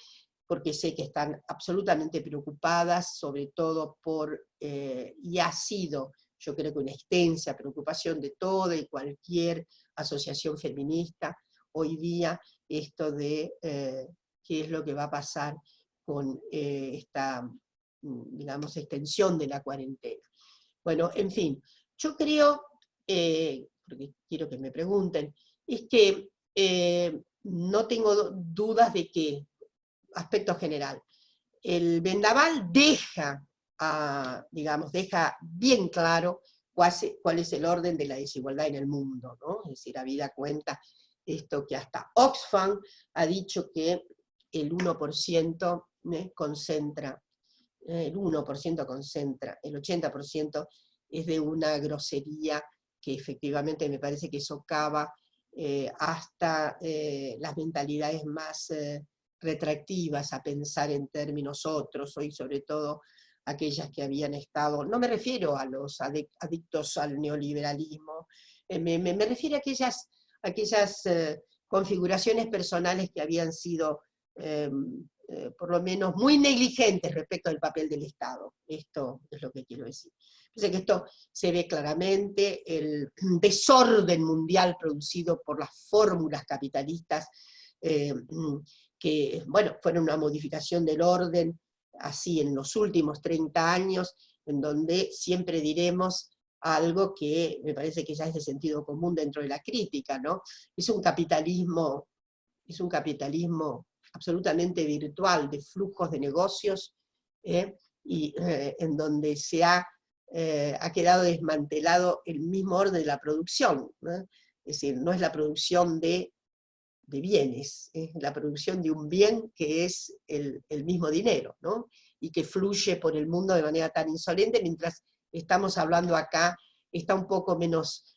porque sé que están absolutamente preocupadas, sobre todo por, y ha sido, yo creo que una extensa preocupación de toda y cualquier asociación feminista hoy día, esto de qué es lo que va a pasar con esta, digamos, extensión de la cuarentena. Bueno, en fin, yo creo, porque quiero que me pregunten, es que no tengo dudas de que, aspecto general, el vendaval deja, digamos, deja bien claro cuál es el orden de la desigualdad en el mundo, ¿no? Es decir, habida cuenta esto que hasta Oxfam ha dicho que el 1% concentra, el 1% concentra, el 80% es de una grosería que efectivamente me parece que socava hasta las mentalidades más retractivas a pensar en términos otros, y sobre todo aquellas que habían estado, no me refiero a los adictos al neoliberalismo, me refiero a aquellas configuraciones personales que habían sido por lo menos muy negligentes respecto del papel del Estado. Esto es lo que quiero decir. Entonces, que esto se ve claramente, el desorden mundial producido por las fórmulas capitalistas, que, bueno, fueron una modificación del orden, así en los últimos 30 años, en donde siempre diremos algo que me parece que ya es de sentido común dentro de la crítica, ¿no? Es un capitalismo absolutamente virtual, de flujos de negocios, y en donde se ha quedado desmantelado el mismo orden de la producción, ¿no? Es decir, no es la producción de bienes, es la producción de un bien que es el mismo dinero, ¿no? Y que fluye por el mundo de manera tan insolente, mientras estamos hablando acá, está un poco menos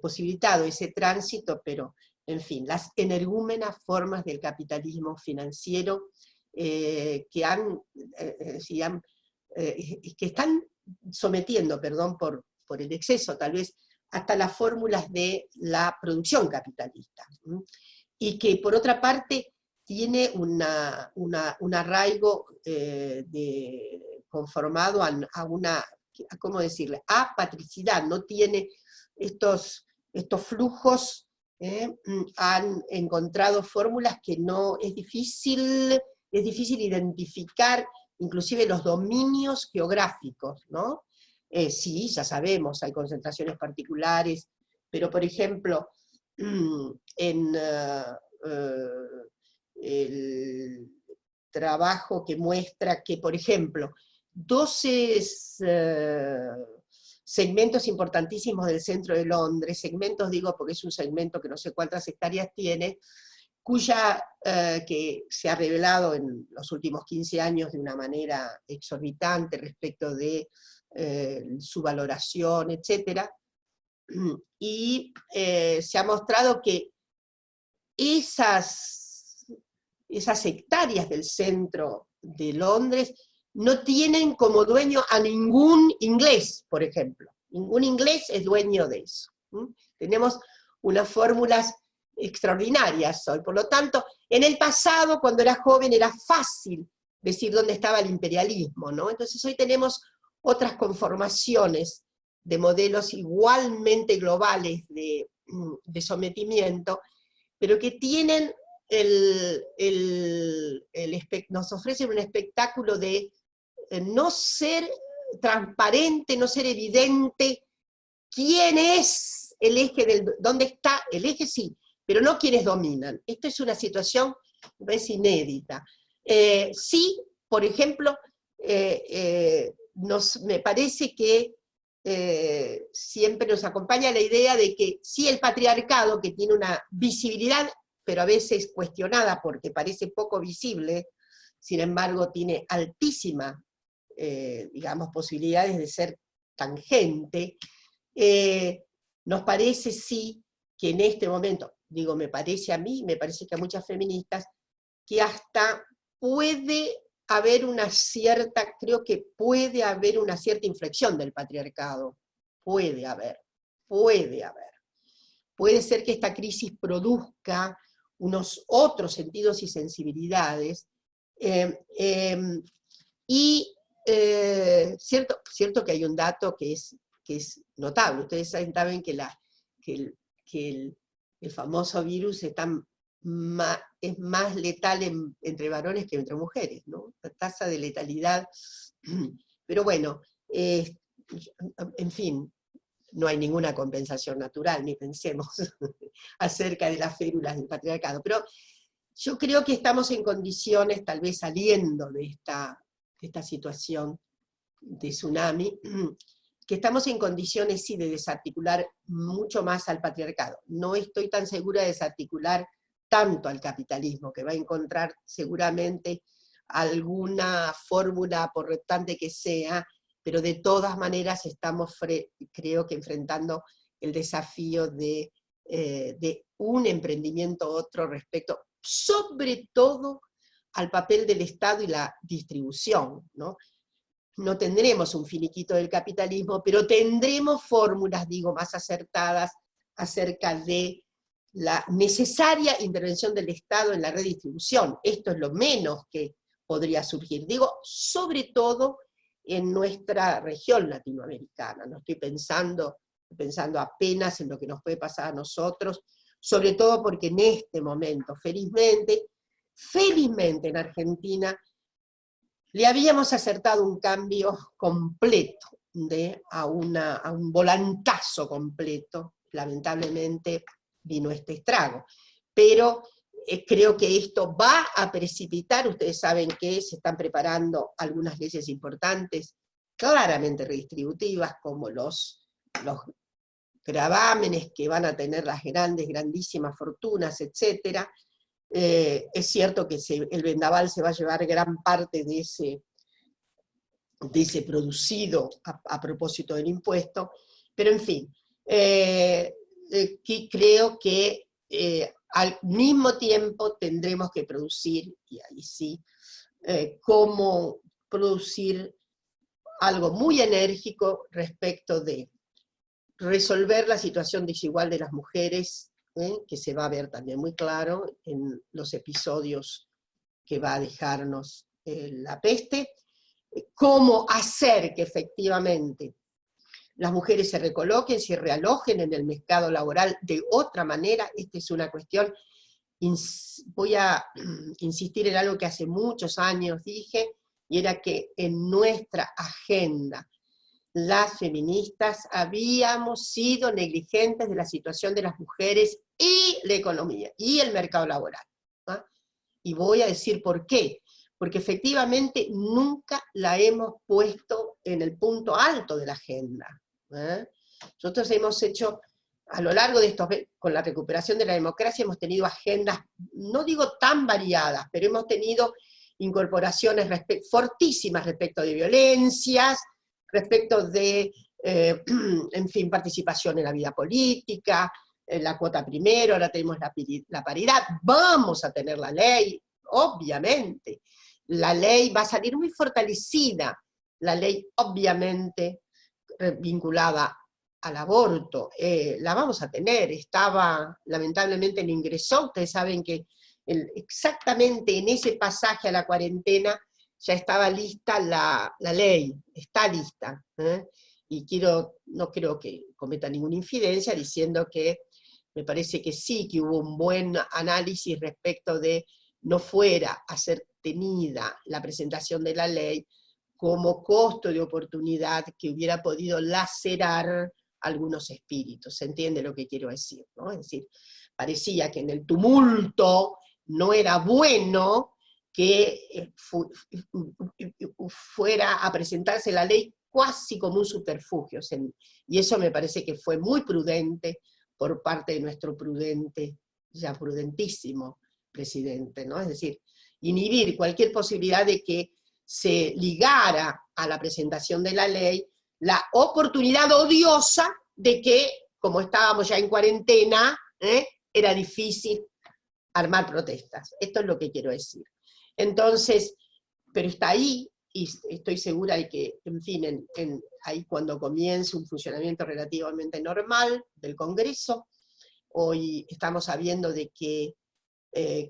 posibilitado ese tránsito, pero en fin, las energúmenas formas del capitalismo financiero que están sometiendo, perdón por el exceso, tal vez, hasta las fórmulas de la producción capitalista. Y que por otra parte tiene un arraigo conformado a una, ¿cómo decirle?, apatricidad, no tiene estos flujos, han encontrado fórmulas que no, es difícil identificar inclusive los dominios geográficos, ¿no? Sí, ya sabemos, hay concentraciones particulares, pero por ejemplo, en el trabajo que muestra que, por ejemplo, 12 segmentos importantísimos del centro de Londres, segmentos digo porque es un segmento que no sé cuántas hectáreas tiene, que se ha revelado en los últimos 15 años de una manera exorbitante respecto de su valoración, etc. Y se ha mostrado que esas hectáreas del centro de Londres no tienen como dueño a ningún inglés, por ejemplo. Ningún inglés es dueño de eso. Tenemos unas fórmulas extraordinarias hoy. Por lo tanto, en el pasado, cuando era joven, era fácil decir dónde estaba el imperialismo, ¿no? Entonces hoy tenemos otras conformaciones de modelos igualmente globales de sometimiento, pero que tienen nos ofrecen un espectáculo de no ser transparente, no ser evidente quién es el eje dónde está el eje, sí, pero no quienes dominan. Esto es una situación, me parece, inédita. Sí, por ejemplo, me parece que siempre nos acompaña la idea de que sí, el patriarcado, que tiene una visibilidad, pero a veces cuestionada porque parece poco visible, sin embargo tiene altísima, digamos, posibilidades de ser tangente, nos parece sí que en este momento, digo, me parece a mí, me parece que a muchas feministas, que hasta puede haber una cierta, creo que puede haber una cierta inflexión del patriarcado, puede haber. Puede ser que esta crisis produzca unos otros sentidos y sensibilidades, cierto que hay un dato que es notable. Ustedes saben que el famoso virus es más letal entre varones que entre mujeres, ¿no? La tasa de letalidad. Pero bueno, en fin, no hay ninguna compensación natural, ni pensemos acerca de las férulas del patriarcado. Pero yo creo que estamos en condiciones, tal vez saliendo de esta situación de tsunami, que estamos en condiciones sí de desarticular mucho más al patriarcado. No estoy tan segura de desarticular tanto al capitalismo, que va a encontrar seguramente alguna fórmula, por retante que sea, pero de todas maneras estamos, creo que enfrentando el desafío de un emprendimiento otro respecto, sobre todo al papel del Estado y la distribución, ¿no? No tendremos un finiquito del capitalismo, pero tendremos fórmulas, digo, más acertadas acerca de la necesaria intervención del Estado en la redistribución. Esto es lo menos que podría surgir. Digo, sobre todo en nuestra región latinoamericana. No estoy pensando apenas en lo que nos puede pasar a nosotros, sobre todo porque en este momento, felizmente en Argentina, le habíamos acertado un cambio completo, a un volantazo completo. Lamentablemente vino este estrago. Pero creo que esto va a precipitar. Ustedes saben que se están preparando algunas leyes importantes, claramente redistributivas, como los gravámenes que van a tener las grandísimas fortunas, etc. Es cierto que el vendaval se va a llevar gran parte de ese producido a propósito del impuesto, pero en fin, creo que al mismo tiempo tendremos que producir, y ahí sí, cómo producir algo muy enérgico respecto de resolver la situación desigual de las mujeres, que se va a ver también muy claro en los episodios que va a dejarnos la peste, cómo hacer que efectivamente las mujeres se recoloquen, se realojen en el mercado laboral de otra manera. Esta es una cuestión, voy a insistir en algo que hace muchos años dije, y era que en nuestra agenda las feministas habíamos sido negligentes de la situación de las mujeres y la economía, y el mercado laboral. ¿Ah? Y voy a decir por qué. Porque efectivamente nunca la hemos puesto en el punto alto de la agenda. Nosotros hemos hecho, a lo largo de estos, con la recuperación de la democracia, hemos tenido agendas, no digo tan variadas, pero hemos tenido incorporaciones fortísimas respecto de violencias, respecto de, en fin, participación en la vida política, la cuota primero, ahora tenemos la paridad, vamos a tener la ley, obviamente. La ley va a salir muy fortalecida, la ley obviamente vinculada al aborto, la vamos a tener, estaba, lamentablemente no ingresó, ustedes saben que exactamente en ese pasaje a la cuarentena ya estaba lista la ley, está lista, y no creo que cometa ninguna infidencia diciendo que me parece que sí, que hubo un buen análisis respecto de no fuera a ser tenida la presentación de la ley como costo de oportunidad que hubiera podido lacerar algunos espíritus. ¿Se entiende lo que quiero decir, ¿no? Es decir, parecía que en el tumulto no era bueno que fuera a presentarse la ley casi como un subterfugio. Y eso me parece que fue muy prudente por parte de nuestro ya prudentísimo presidente, ¿no? Es decir, inhibir cualquier posibilidad de que se ligara a la presentación de la ley la oportunidad odiosa de que, como estábamos ya en cuarentena, era difícil armar protestas. Esto es lo que quiero decir. Entonces, pero está ahí, y estoy segura de que, en fin, ahí cuando comience un funcionamiento relativamente normal del Congreso, hoy estamos sabiendo de que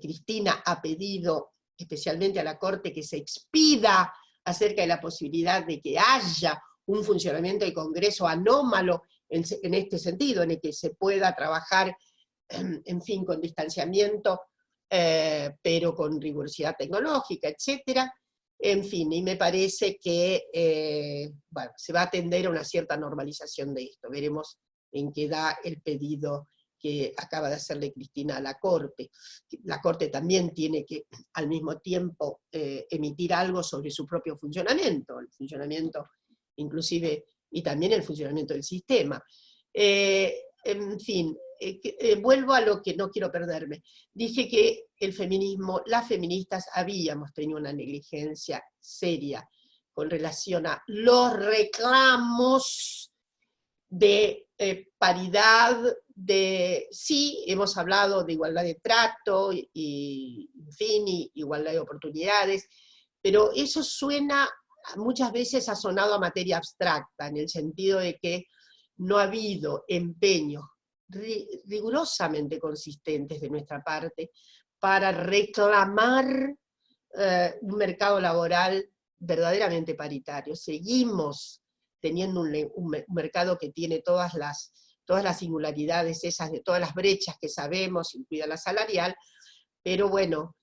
Cristina ha pedido especialmente a la Corte que se expida acerca de la posibilidad de que haya un funcionamiento del Congreso anómalo en este sentido, en el que se pueda trabajar, en fin, con distanciamiento, pero con rigurosidad tecnológica, etcétera. En fin, y me parece que bueno, se va a tender a una cierta normalización de esto. Veremos en qué da el pedido que acaba de hacerle Cristina a la Corte. La Corte también tiene que, al mismo tiempo, emitir algo sobre su propio funcionamiento, el funcionamiento inclusive, y también el funcionamiento del sistema. En fin, vuelvo a lo que no quiero perderme. Dije que el feminismo, las feministas habíamos tenido una negligencia seria con relación a los reclamos de paridad, sí, hemos hablado de igualdad de trato, y en fin, y igualdad de oportunidades, pero eso suena, muchas veces ha sonado a materia abstracta, en el sentido de que no ha habido empeños rigurosamente consistentes de nuestra parte para reclamar un mercado laboral verdaderamente paritario. Seguimos teniendo un mercado que tiene todas las singularidades esas, de todas las brechas que sabemos, incluida la salarial, pero bueno,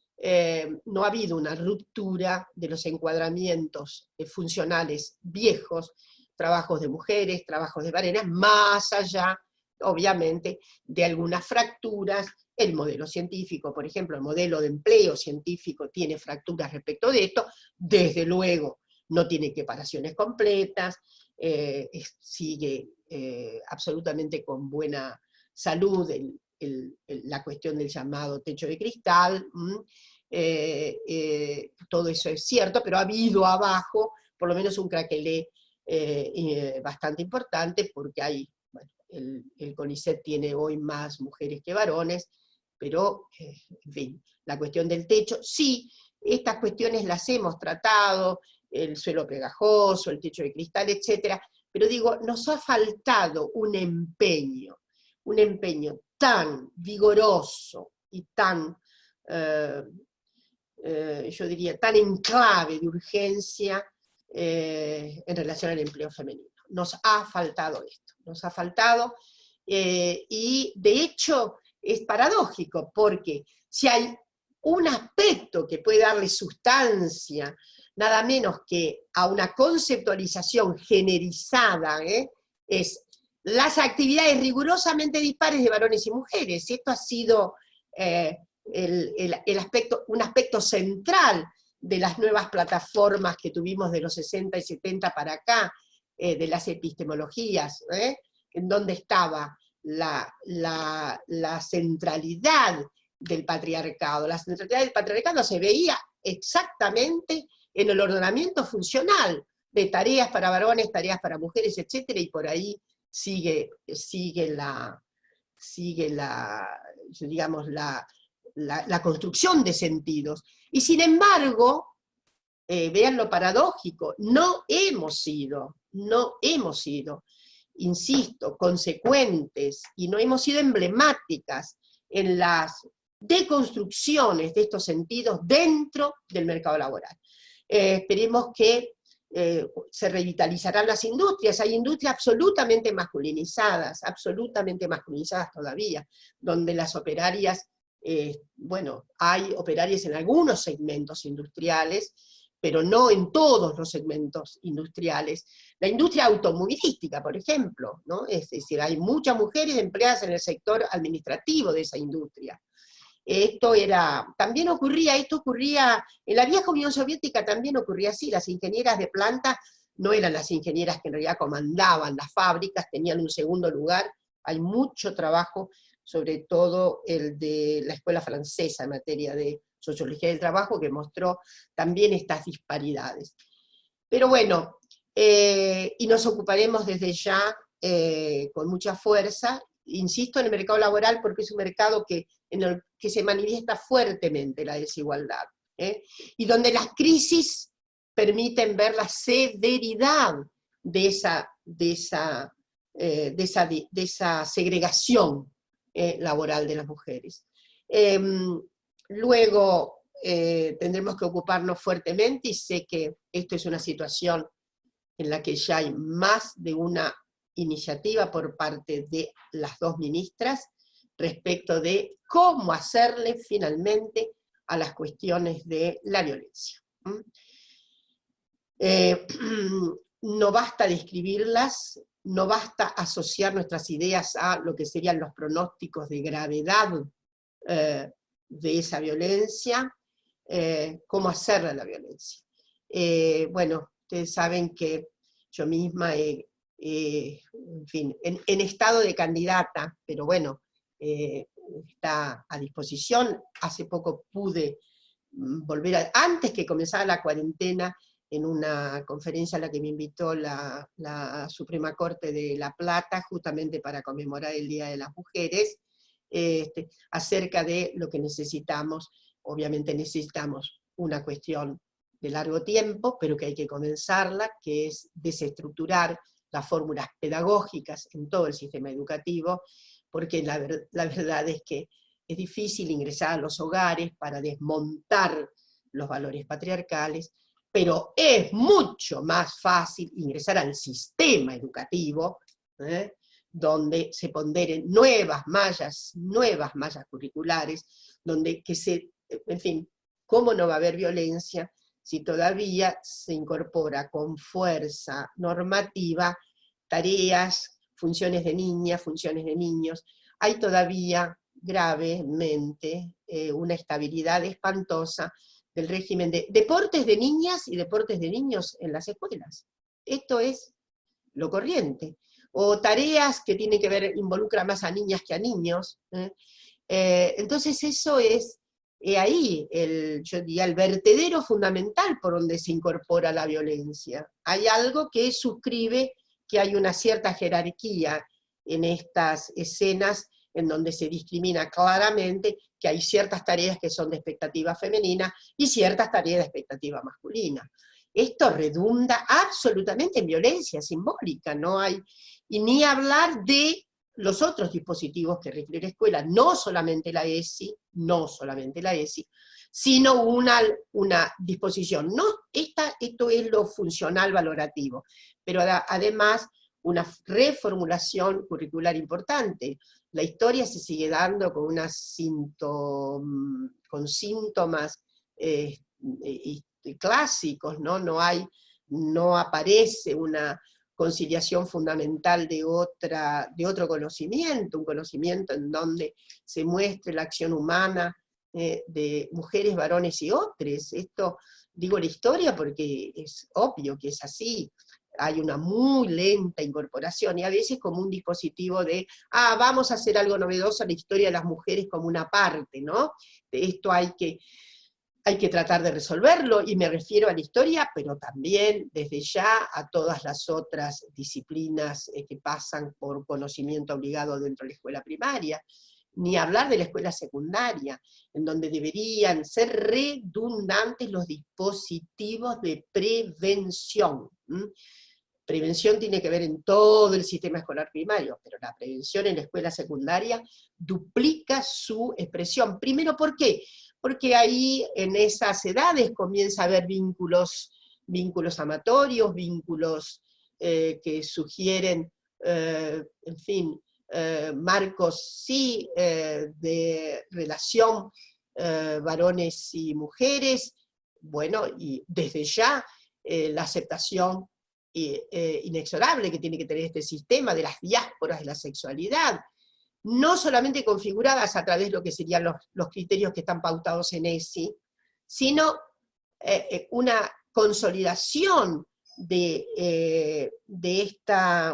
no ha habido una ruptura de los encuadramientos funcionales viejos, trabajos de mujeres, trabajos de varones, más allá, obviamente, de algunas fracturas. El modelo científico, por ejemplo, el modelo de empleo científico tiene fracturas respecto de esto, desde luego no tiene equiparaciones completas, sigue absolutamente con buena salud la cuestión del llamado techo de cristal, todo eso es cierto, pero ha habido abajo por lo menos un craquelé bastante importante, porque hay, bueno, el CONICET tiene hoy más mujeres que varones, pero, en fin, la cuestión del techo, sí, estas cuestiones las hemos tratado, el suelo pegajoso, el techo de cristal, etcétera, pero digo, nos ha faltado un empeño tan vigoroso y tan, yo diría, tan en clave de urgencia en relación al empleo femenino. Nos ha faltado esto, nos ha faltado, y de hecho es paradójico, porque si hay un aspecto que puede darle sustancia, nada menos que a una conceptualización generalizada, es las actividades rigurosamente dispares de varones y mujeres. Esto ha sido un aspecto central de las nuevas plataformas que tuvimos de los 60 y 70 para acá, de las epistemologías, en donde estaba la centralidad del patriarcado. La centralidad del patriarcado se veía exactamente en el ordenamiento funcional de tareas para varones, tareas para mujeres, etcétera, y por ahí sigue digamos, la construcción de sentidos. Y sin embargo, vean lo paradójico, no hemos sido, insisto, consecuentes, y no hemos sido emblemáticas en las deconstrucciones de estos sentidos dentro del mercado laboral. Esperemos que se revitalizarán las industrias. Hay industrias absolutamente masculinizadas todavía, donde las operarias, bueno, hay operarias en algunos segmentos industriales, pero no en todos los segmentos industriales. La industria automovilística, por ejemplo, ¿no? Es decir, hay muchas mujeres empleadas en el sector administrativo de esa industria. Esto ocurría en la vieja Unión Soviética, también ocurría así. Las ingenieras de planta no eran las ingenieras que en realidad comandaban las fábricas, tenían un segundo lugar. Hay mucho trabajo, sobre todo el de la escuela francesa en materia de sociología del trabajo, que mostró también estas disparidades. Pero bueno, y nos ocuparemos desde ya con mucha fuerza, insisto en el mercado laboral porque es un mercado en el que se manifiesta fuertemente la desigualdad, y donde las crisis permiten ver la severidad de esa segregación laboral de las mujeres. Luego tendremos que ocuparnos fuertemente, y sé que esto es una situación en la que ya hay más de una iniciativa por parte de las dos ministras respecto de cómo hacerle finalmente a las cuestiones de la violencia. No basta describirlas, no basta asociar nuestras ideas a lo que serían los pronósticos de gravedad de esa violencia, cómo hacerle a la violencia. Bueno, ustedes saben que yo misma en fin, en estado de candidata, pero bueno, está a disposición. Hace poco pude volver, antes que comenzara la cuarentena, en una conferencia a la que me invitó la Suprema Corte de La Plata, justamente para conmemorar el Día de las Mujeres, acerca de lo que necesitamos. Obviamente necesitamos una cuestión de largo tiempo, pero que hay que comenzarla, que es desestructurar las fórmulas pedagógicas en todo el sistema educativo, porque la verdad es que es difícil ingresar a los hogares para desmontar los valores patriarcales, pero es mucho más fácil ingresar al sistema educativo, donde se ponderen nuevas mallas curriculares, donde en fin, ¿cómo no va a haber violencia si todavía se incorpora con fuerza normativa tareas, funciones de niñas, funciones de niños? Hay todavía gravemente una estabilidad espantosa del régimen de deportes de niñas y deportes de niños en las escuelas. Esto es lo corriente. O tareas que tienen que ver, involucran más a niñas que a niños. Entonces eso es ahí, yo diría, el vertedero fundamental por donde se incorpora la violencia. Hay algo que suscribe que hay una cierta jerarquía en estas escenas en donde se discrimina claramente que hay ciertas tareas que son de expectativa femenina y ciertas tareas de expectativa masculina. Esto redunda absolutamente en violencia simbólica, no hay, y ni hablar de los otros dispositivos que requiere la escuela, no solamente la ESI, sino una disposición. No, esto es lo funcional valorativo, pero además una reformulación curricular importante. La historia se sigue dando con síntomas clásicos, ¿no? No aparece una conciliación fundamental de otro conocimiento, un conocimiento en donde se muestre la acción humana de mujeres, varones y otros. Esto, digo la historia porque es obvio que es así. Hay una muy lenta incorporación, y a veces como un dispositivo de, vamos a hacer algo novedoso en la historia de las mujeres como una parte, ¿no? De esto hay que tratar de resolverlo, y me refiero a la historia, pero también desde ya a todas las otras disciplinas que pasan por conocimiento obligado dentro de la escuela primaria, ni hablar de la escuela secundaria, en donde deberían ser redundantes los dispositivos de prevención. Prevención tiene que ver en todo el sistema escolar primario, pero la prevención en la escuela secundaria duplica su expresión. Primero, ¿por qué? Porque ahí en esas edades comienza a haber vínculos amatorios, vínculos que sugieren, en fin, marcos sí de relación varones y mujeres, bueno, y desde ya la aceptación inexorable que tiene que tener este sistema de las diásporas de la sexualidad, no solamente configuradas a través de lo que serían los criterios que están pautados en ESI, sino una consolidación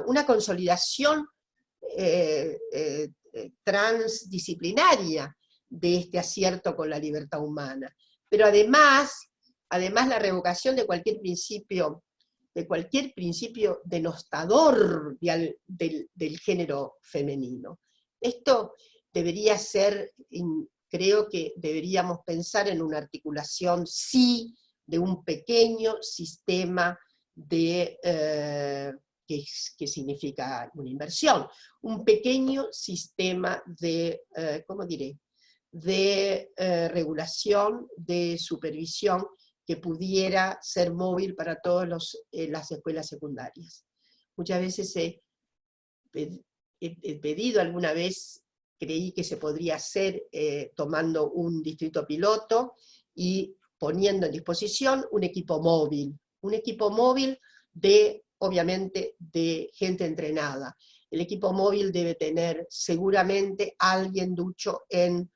una consolidación transdisciplinaria de este acierto con la libertad humana. Pero además la revocación de cualquier principio denostador del género femenino. Esto debería ser, creo que deberíamos pensar en una articulación, sí, de un pequeño sistema de, que significa una inversión, un pequeño sistema de, ¿cómo diré?, de regulación, de supervisión, que pudiera ser móvil para todas las escuelas secundarias. Muchas veces he pedido alguna vez, creí que se podría hacer tomando un distrito piloto y poniendo en disposición un equipo móvil de, obviamente, de gente entrenada. El equipo móvil debe tener seguramente alguien ducho en,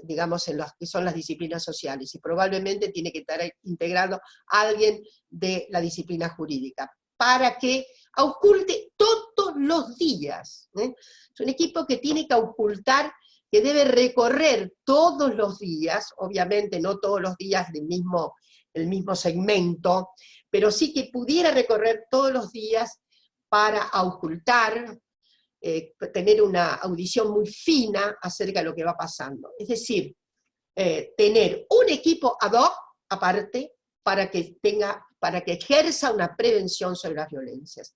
digamos, en las que son las disciplinas sociales, y probablemente tiene que estar integrado alguien de la disciplina jurídica, para que ausculte todos los días. Es un equipo que tiene que auscultar, que debe recorrer todos los días, obviamente no todos los días el mismo segmento, pero sí que pudiera recorrer todos los días para auscultar, tener una audición muy fina acerca de lo que va pasando. Es decir, tener un equipo ad hoc aparte para que ejerza una prevención sobre las violencias.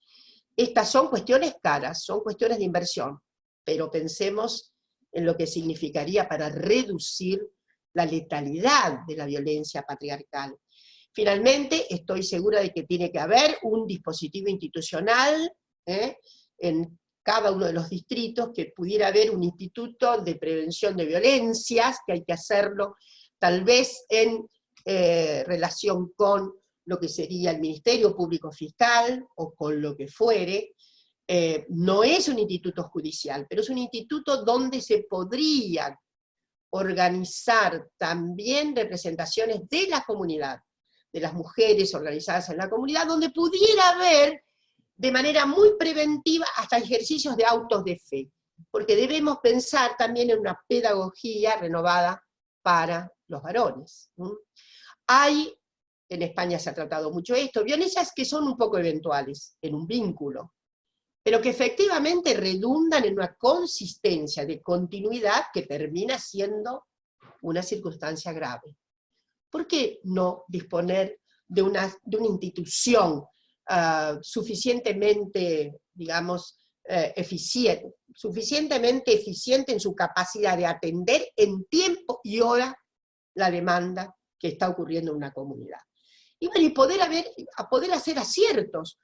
Estas son cuestiones caras, son cuestiones de inversión, pero pensemos en lo que significaría para reducir la letalidad de la violencia patriarcal. Finalmente, estoy segura de que tiene que haber un dispositivo institucional en cada uno de los distritos, que pudiera haber un instituto de prevención de violencias, que hay que hacerlo tal vez en relación con lo que sería el Ministerio Público Fiscal, o con lo que fuere. No es un instituto judicial, pero es un instituto donde se podrían organizar también representaciones de la comunidad, de las mujeres organizadas en la comunidad, donde pudiera haber de manera muy preventiva hasta ejercicios de autos de fe, porque debemos pensar también en una pedagogía renovada para los varones. Hay, en España se ha tratado mucho esto, violencias que son un poco eventuales, en un vínculo, pero que efectivamente redundan en una consistencia de continuidad que termina siendo una circunstancia grave. ¿Por qué no disponer de una institución suficientemente, digamos, suficientemente eficiente en su capacidad de atender en tiempo y hora la demanda que está ocurriendo en una comunidad? Y bueno, y poder hacer aciertos.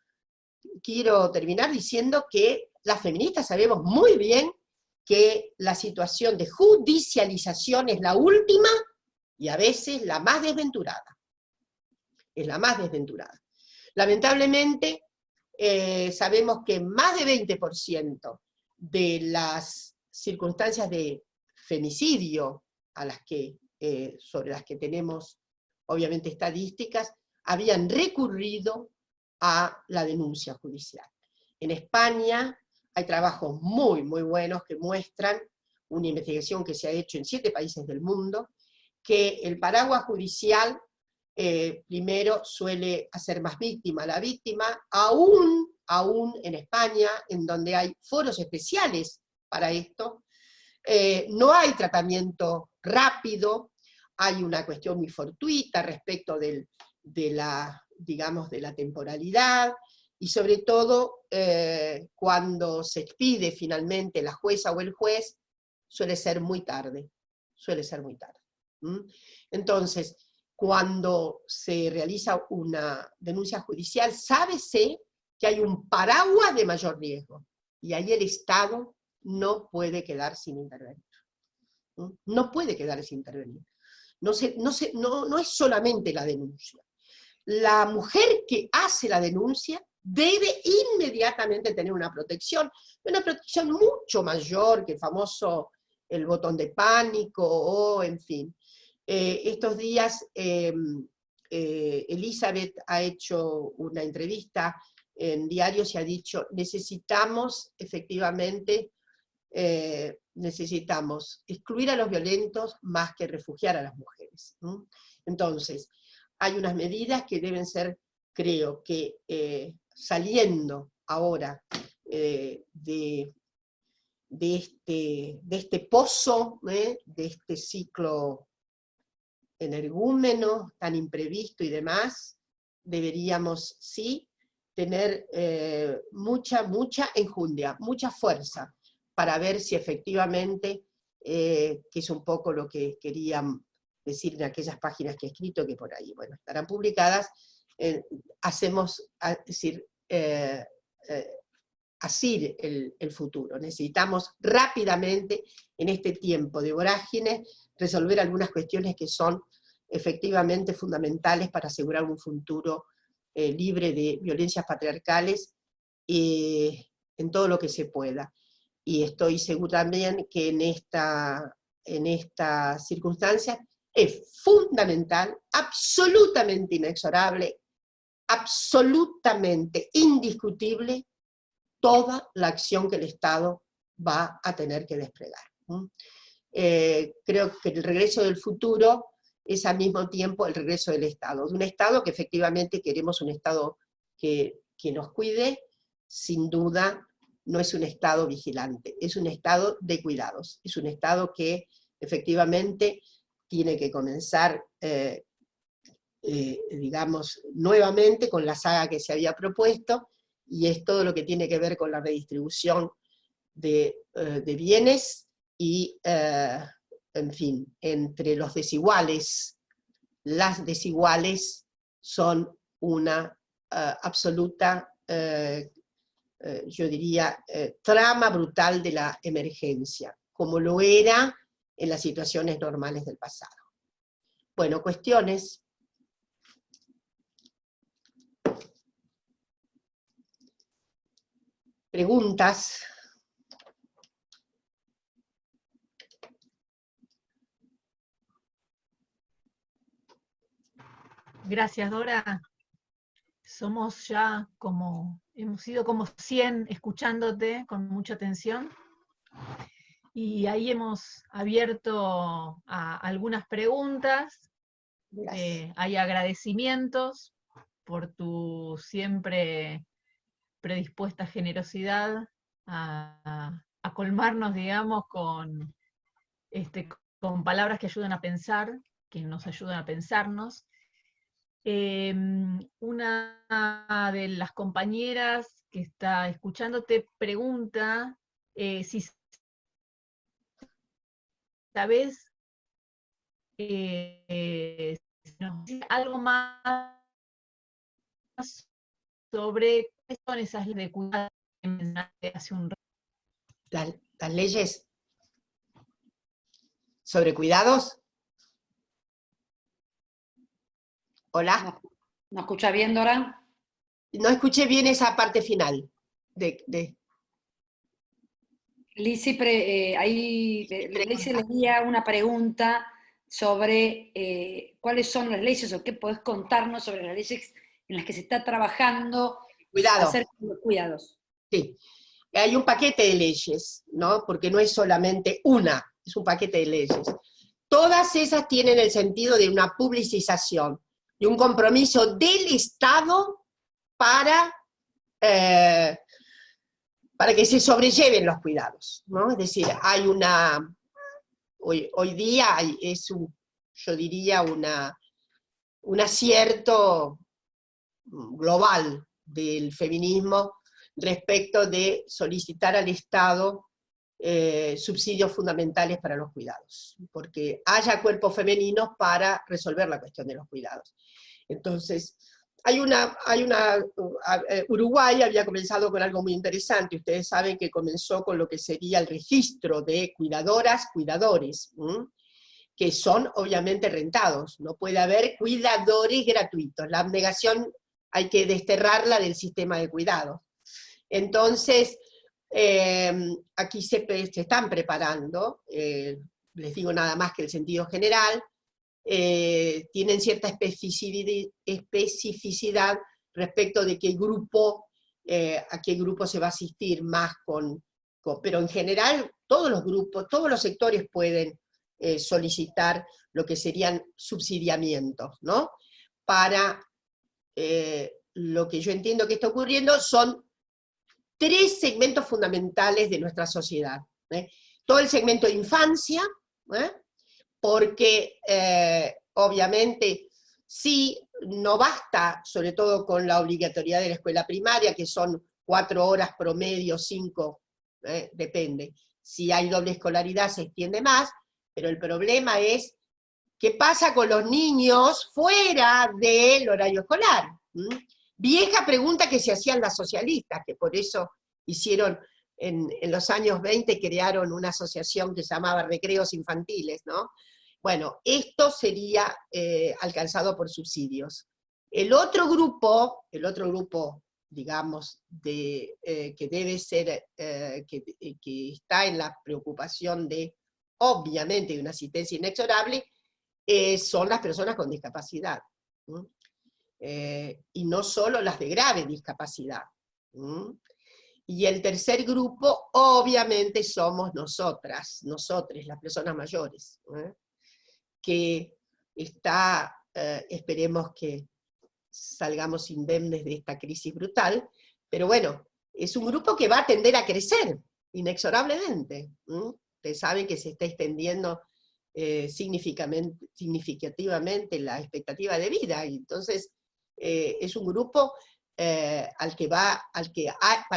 Quiero terminar diciendo que las feministas sabemos muy bien que la situación de judicialización es la última y a veces la más desventurada. Es la más desventurada. Lamentablemente, sabemos que más de 20% de las circunstancias de femicidio sobre las que tenemos, obviamente, estadísticas, habían recurrido a la denuncia judicial. En España hay trabajos muy, muy buenos que muestran una investigación que se ha hecho en 7 países del mundo, que el paraguas judicial primero suele hacer más víctima a la víctima, aún en España, en donde hay foros especiales para esto. No hay tratamiento rápido, hay una cuestión muy fortuita respecto de la temporalidad, y sobre todo cuando se expide finalmente la jueza o el juez, suele ser muy tarde. Entonces, cuando se realiza una denuncia judicial, sábese que hay un paraguas de mayor riesgo, y ahí el Estado no puede quedar sin intervenir. No puede quedar sin intervenir. No es solamente la denuncia. La mujer que hace la denuncia debe inmediatamente tener una protección mucho mayor que el botón de pánico, o en fin. Estos días Elizabeth ha hecho una entrevista en diarios y ha dicho: necesitamos efectivamente, necesitamos excluir a los violentos más que refugiar a las mujeres. Entonces, hay unas medidas que deben ser, creo que saliendo ahora de este pozo, de este ciclo energúmeno tan imprevisto y demás, deberíamos sí tener mucha enjundia, mucha fuerza, para ver si efectivamente, que es un poco lo que quería decir en aquellas páginas que he escrito, que por ahí, bueno, estarán publicadas, asir el futuro. Necesitamos rápidamente, en este tiempo de vorágine, resolver algunas cuestiones que son efectivamente fundamentales para asegurar un futuro libre de violencias patriarcales en todo lo que se pueda. Y estoy segura también que en esta circunstancia es fundamental, absolutamente inexorable, absolutamente indiscutible, toda la acción que el Estado va a tener que desplegar. Creo que el regreso del futuro es al mismo tiempo el regreso del Estado, de un Estado que efectivamente queremos un Estado que nos cuide, sin duda no es un Estado vigilante, es un Estado de cuidados, es un Estado que efectivamente tiene que comenzar, digamos, nuevamente con la saga que se había propuesto, y es todo lo que tiene que ver con la redistribución de bienes y, en fin, entre los desiguales, las desiguales son una absoluta, yo diría, trama brutal de la emergencia, como lo era en las situaciones normales del pasado. Bueno, cuestiones. Preguntas. Gracias, Dora. Somos ya hemos sido como 100 escuchándote con mucha atención. Y ahí hemos abierto a algunas preguntas. Hay agradecimientos por tu siempre predispuesta generosidad a colmarnos, digamos, con palabras que ayudan a pensar, que nos ayudan a pensarnos. Una de las compañeras que está escuchando te pregunta si sabes algo más sobre qué son esas leyes de cuidado que mencionaste hace un rato. Las leyes sobre cuidados. ¿Hola? ¿No escucha bien, Dora? No escuché bien esa parte final. Lizzy leía una pregunta sobre cuáles son las leyes o qué podés contarnos sobre las leyes en las que se está trabajando acerca de los cuidados. Sí, hay un paquete de leyes, ¿no? Porque no es solamente una, es un paquete de leyes. Todas esas tienen el sentido de una publicización, de un compromiso del Estado para que se sobrelleven los cuidados, ¿no? Es decir, hay hoy día yo diría, un acierto global del feminismo respecto de solicitar al Estado subsidios fundamentales para los cuidados, porque haya cuerpos femeninos para resolver la cuestión de los cuidados. Entonces, Uruguay había comenzado con algo muy interesante. Ustedes saben que comenzó con lo que sería el registro de cuidadoras, cuidadores, que son obviamente rentados. No puede haber cuidadores gratuitos. La abnegación hay que desterrarla del sistema de cuidado. Entonces, aquí se están preparando, les digo nada más que el sentido general, tienen cierta especificidad respecto de a qué grupo se va a asistir más pero en general todos los grupos, todos los sectores pueden solicitar lo que serían subsidiamientos, ¿no? Para lo que yo entiendo que está ocurriendo son 3 segmentos fundamentales de nuestra sociedad. Todo el segmento de infancia, porque obviamente sí, no basta, sobre todo con la obligatoriedad de la escuela primaria, que son 4 horas promedio, 5, depende. Si hay doble escolaridad se extiende más, pero el problema es qué pasa con los niños fuera del horario escolar. Vieja pregunta que se hacían las socialistas, que por eso hicieron, en los años 20 crearon una asociación que se llamaba Recreos Infantiles, ¿no? Bueno, esto sería alcanzado por subsidios. El otro grupo, digamos, que debe ser, que está en la preocupación de, obviamente, de una asistencia inexorable, son las personas con discapacidad. Y no solo las de grave discapacidad. Y el tercer grupo, obviamente, somos nosotras, las personas mayores, que esperemos que salgamos indemnes de esta crisis brutal, pero bueno, es un grupo que va a tender a crecer, inexorablemente. Ustedes saben que se está extendiendo significativamente la expectativa de vida, y entonces es un grupo para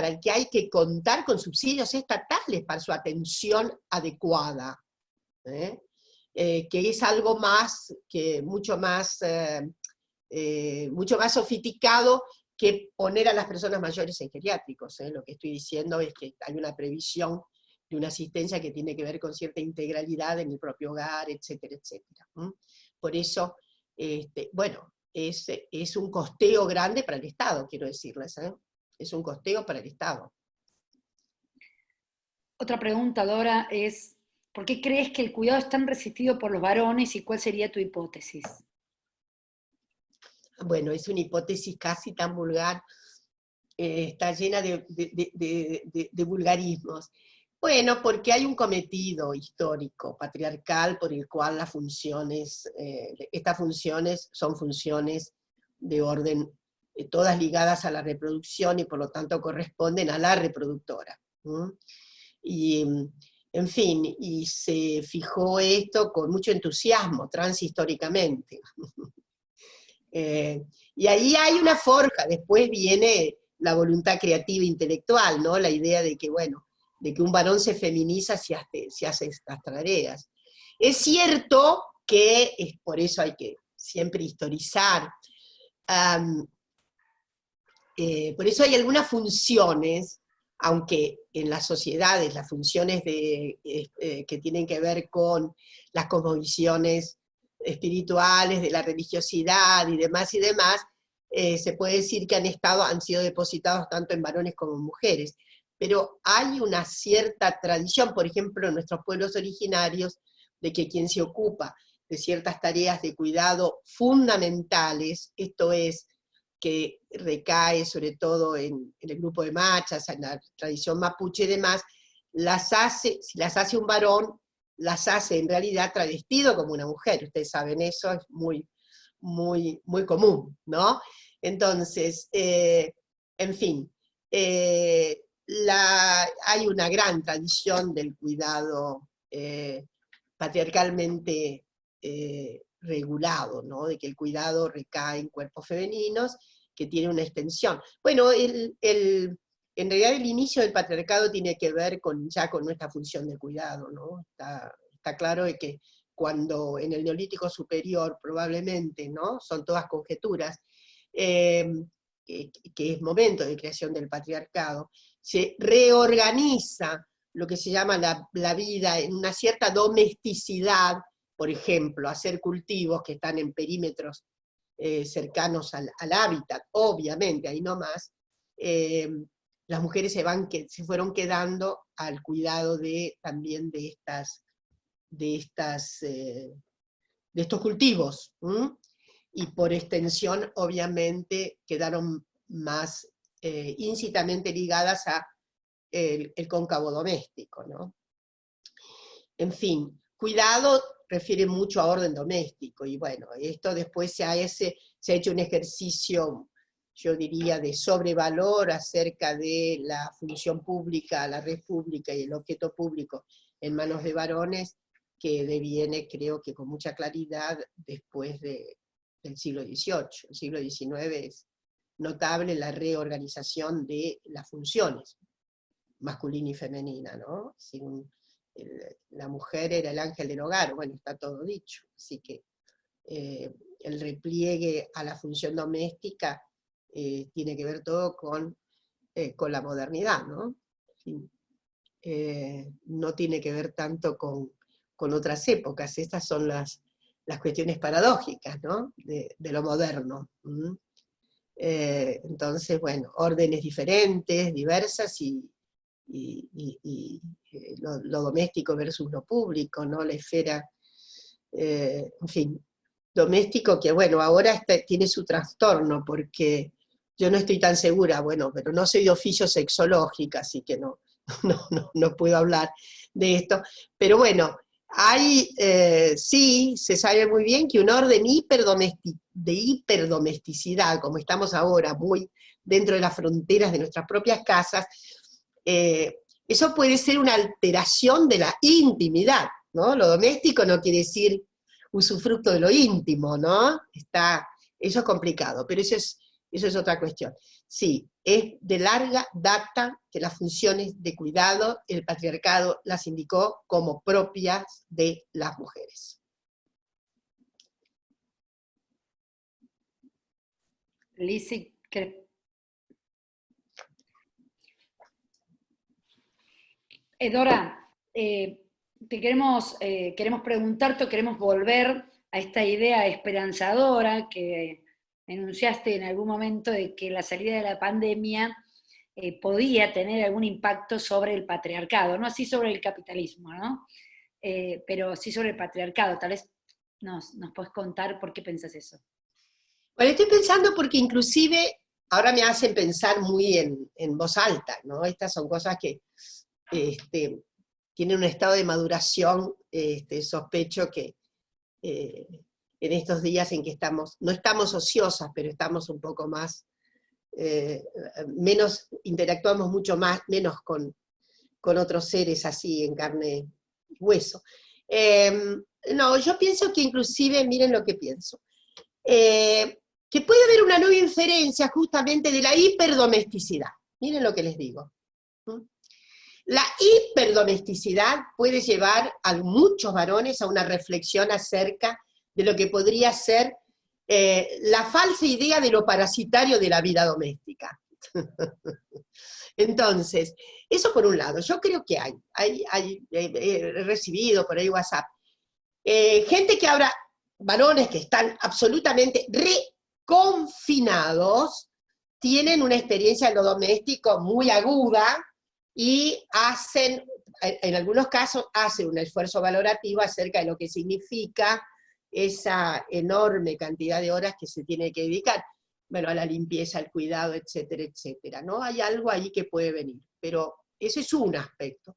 el que hay que contar con subsidios estatales para su atención adecuada, que es algo más, mucho más sofisticado que poner a las personas mayores en geriátricos. Lo que estoy diciendo es que hay una previsión de una asistencia que tiene que ver con cierta integralidad en el propio hogar, etcétera, etcétera. Por eso, bueno, es un costeo grande para el Estado, quiero decirles, es un costeo para el Estado. Otra pregunta, Dora, es ¿por qué crees que el cuidado es tan resistido por los varones y cuál sería tu hipótesis? Bueno, es una hipótesis casi tan vulgar, está llena de vulgarismos. Bueno, porque hay un cometido histórico, patriarcal, por el cual las funciones, estas funciones son funciones de orden, todas ligadas a la reproducción y por lo tanto corresponden a la reproductora. Y, en fin, y se fijó esto con mucho entusiasmo, transhistóricamente. Y ahí hay una forja, después viene la voluntad creativa intelectual, ¿no? La idea de que, bueno, de que un varón se feminiza si hace estas tareas. Es cierto que, por eso hay que siempre historizar, por eso hay algunas funciones, aunque en las sociedades las funciones que tienen que ver con las cosmovisiones espirituales, de la religiosidad y demás, se puede decir que han sido depositados tanto en varones como en mujeres. Pero hay una cierta tradición, por ejemplo, en nuestros pueblos originarios, de que quien se ocupa de ciertas tareas de cuidado fundamentales, esto es, que recae sobre todo en el grupo de machas, en la tradición mapuche y demás, si las hace un varón, las hace en realidad travestido como una mujer. Ustedes saben eso, es muy, muy, muy común, ¿no? Entonces, en fin, hay una gran tradición del cuidado patriarcalmente regulado, ¿no? De que el cuidado recae en cuerpos femeninos, que tiene una extensión. Bueno, en realidad el inicio del patriarcado tiene que ver ya con nuestra función de cuidado, ¿no? Está claro de que cuando en el Neolítico Superior, probablemente, ¿no? Son todas conjeturas, que es momento de creación del patriarcado, se reorganiza lo que se llama la vida en una cierta domesticidad, por ejemplo, hacer cultivos que están en perímetros cercanos al hábitat, obviamente, ahí nomás, las mujeres se fueron quedando al cuidado también de estos cultivos, y por extensión, obviamente, quedaron más íncitamente ligadas a el cóncavo doméstico, ¿no? En fin, cuidado refiere mucho a orden doméstico, y bueno, esto después se ha hecho un ejercicio yo diría, de sobrevalor acerca de la función pública, la red pública y el objeto público en manos de varones, que deviene, creo que con mucha claridad, después del siglo XVIII. El siglo XIX es notable la reorganización de las funciones, masculina y femenina, ¿no? La mujer era el ángel del hogar, bueno, está todo dicho, así que el repliegue a la función doméstica tiene que ver todo con la modernidad, ¿no? No tiene que ver tanto con otras épocas. Estas son las cuestiones paradójicas, ¿no? de lo moderno. Entonces, bueno, órdenes diferentes, diversas, y lo doméstico versus lo público, ¿no? La esfera, en fin, doméstico que, bueno, ahora tiene su trastorno, porque yo no estoy tan segura, bueno, pero no soy de oficio sexológica, así que no puedo hablar de esto, pero bueno, sí, se sabe muy bien que un orden de hiperdomesticidad, como estamos ahora, muy dentro de las fronteras de nuestras propias casas, eso puede ser una alteración de la intimidad, ¿no? Lo doméstico no quiere decir usufructo de lo íntimo, ¿no? Eso es complicado, pero eso es otra cuestión. Sí, es de larga data que las funciones de cuidado, el patriarcado las indicó como propias de las mujeres. Lizzy, Dora, queremos preguntarte, o queremos volver a esta idea esperanzadora que enunciaste en algún momento de que la salida de la pandemia podía tener algún impacto sobre el patriarcado, no así sobre el capitalismo, ¿no? Pero sí sobre el patriarcado. Tal vez nos puedes contar por qué pensás eso. Bueno, estoy pensando porque inclusive ahora me hacen pensar muy en voz alta, ¿no? Estas son cosas que tienen un estado de maduración, sospecho que en estos días en que no estamos ociosas, pero estamos un poco más, interactuamos mucho menos con otros seres así, en carne y hueso. No, yo pienso que inclusive, miren lo que pienso, que puede haber una nueva inferencia justamente de la hiperdomesticidad. Miren lo que les digo. La hiperdomesticidad puede llevar a muchos varones a una reflexión acerca de lo que podría ser la falsa idea de lo parasitario de la vida doméstica. Entonces, eso por un lado. Yo creo que he recibido por ahí WhatsApp, gente que ahora, varones que están absolutamente reconfinados, tienen una experiencia en lo doméstico muy aguda, y en algunos casos, hacen un esfuerzo valorativo acerca de lo que significa esa enorme cantidad de horas que se tiene que dedicar, bueno, a la limpieza, al cuidado, etcétera, etcétera, ¿no? Hay algo ahí que puede venir, pero ese es un aspecto.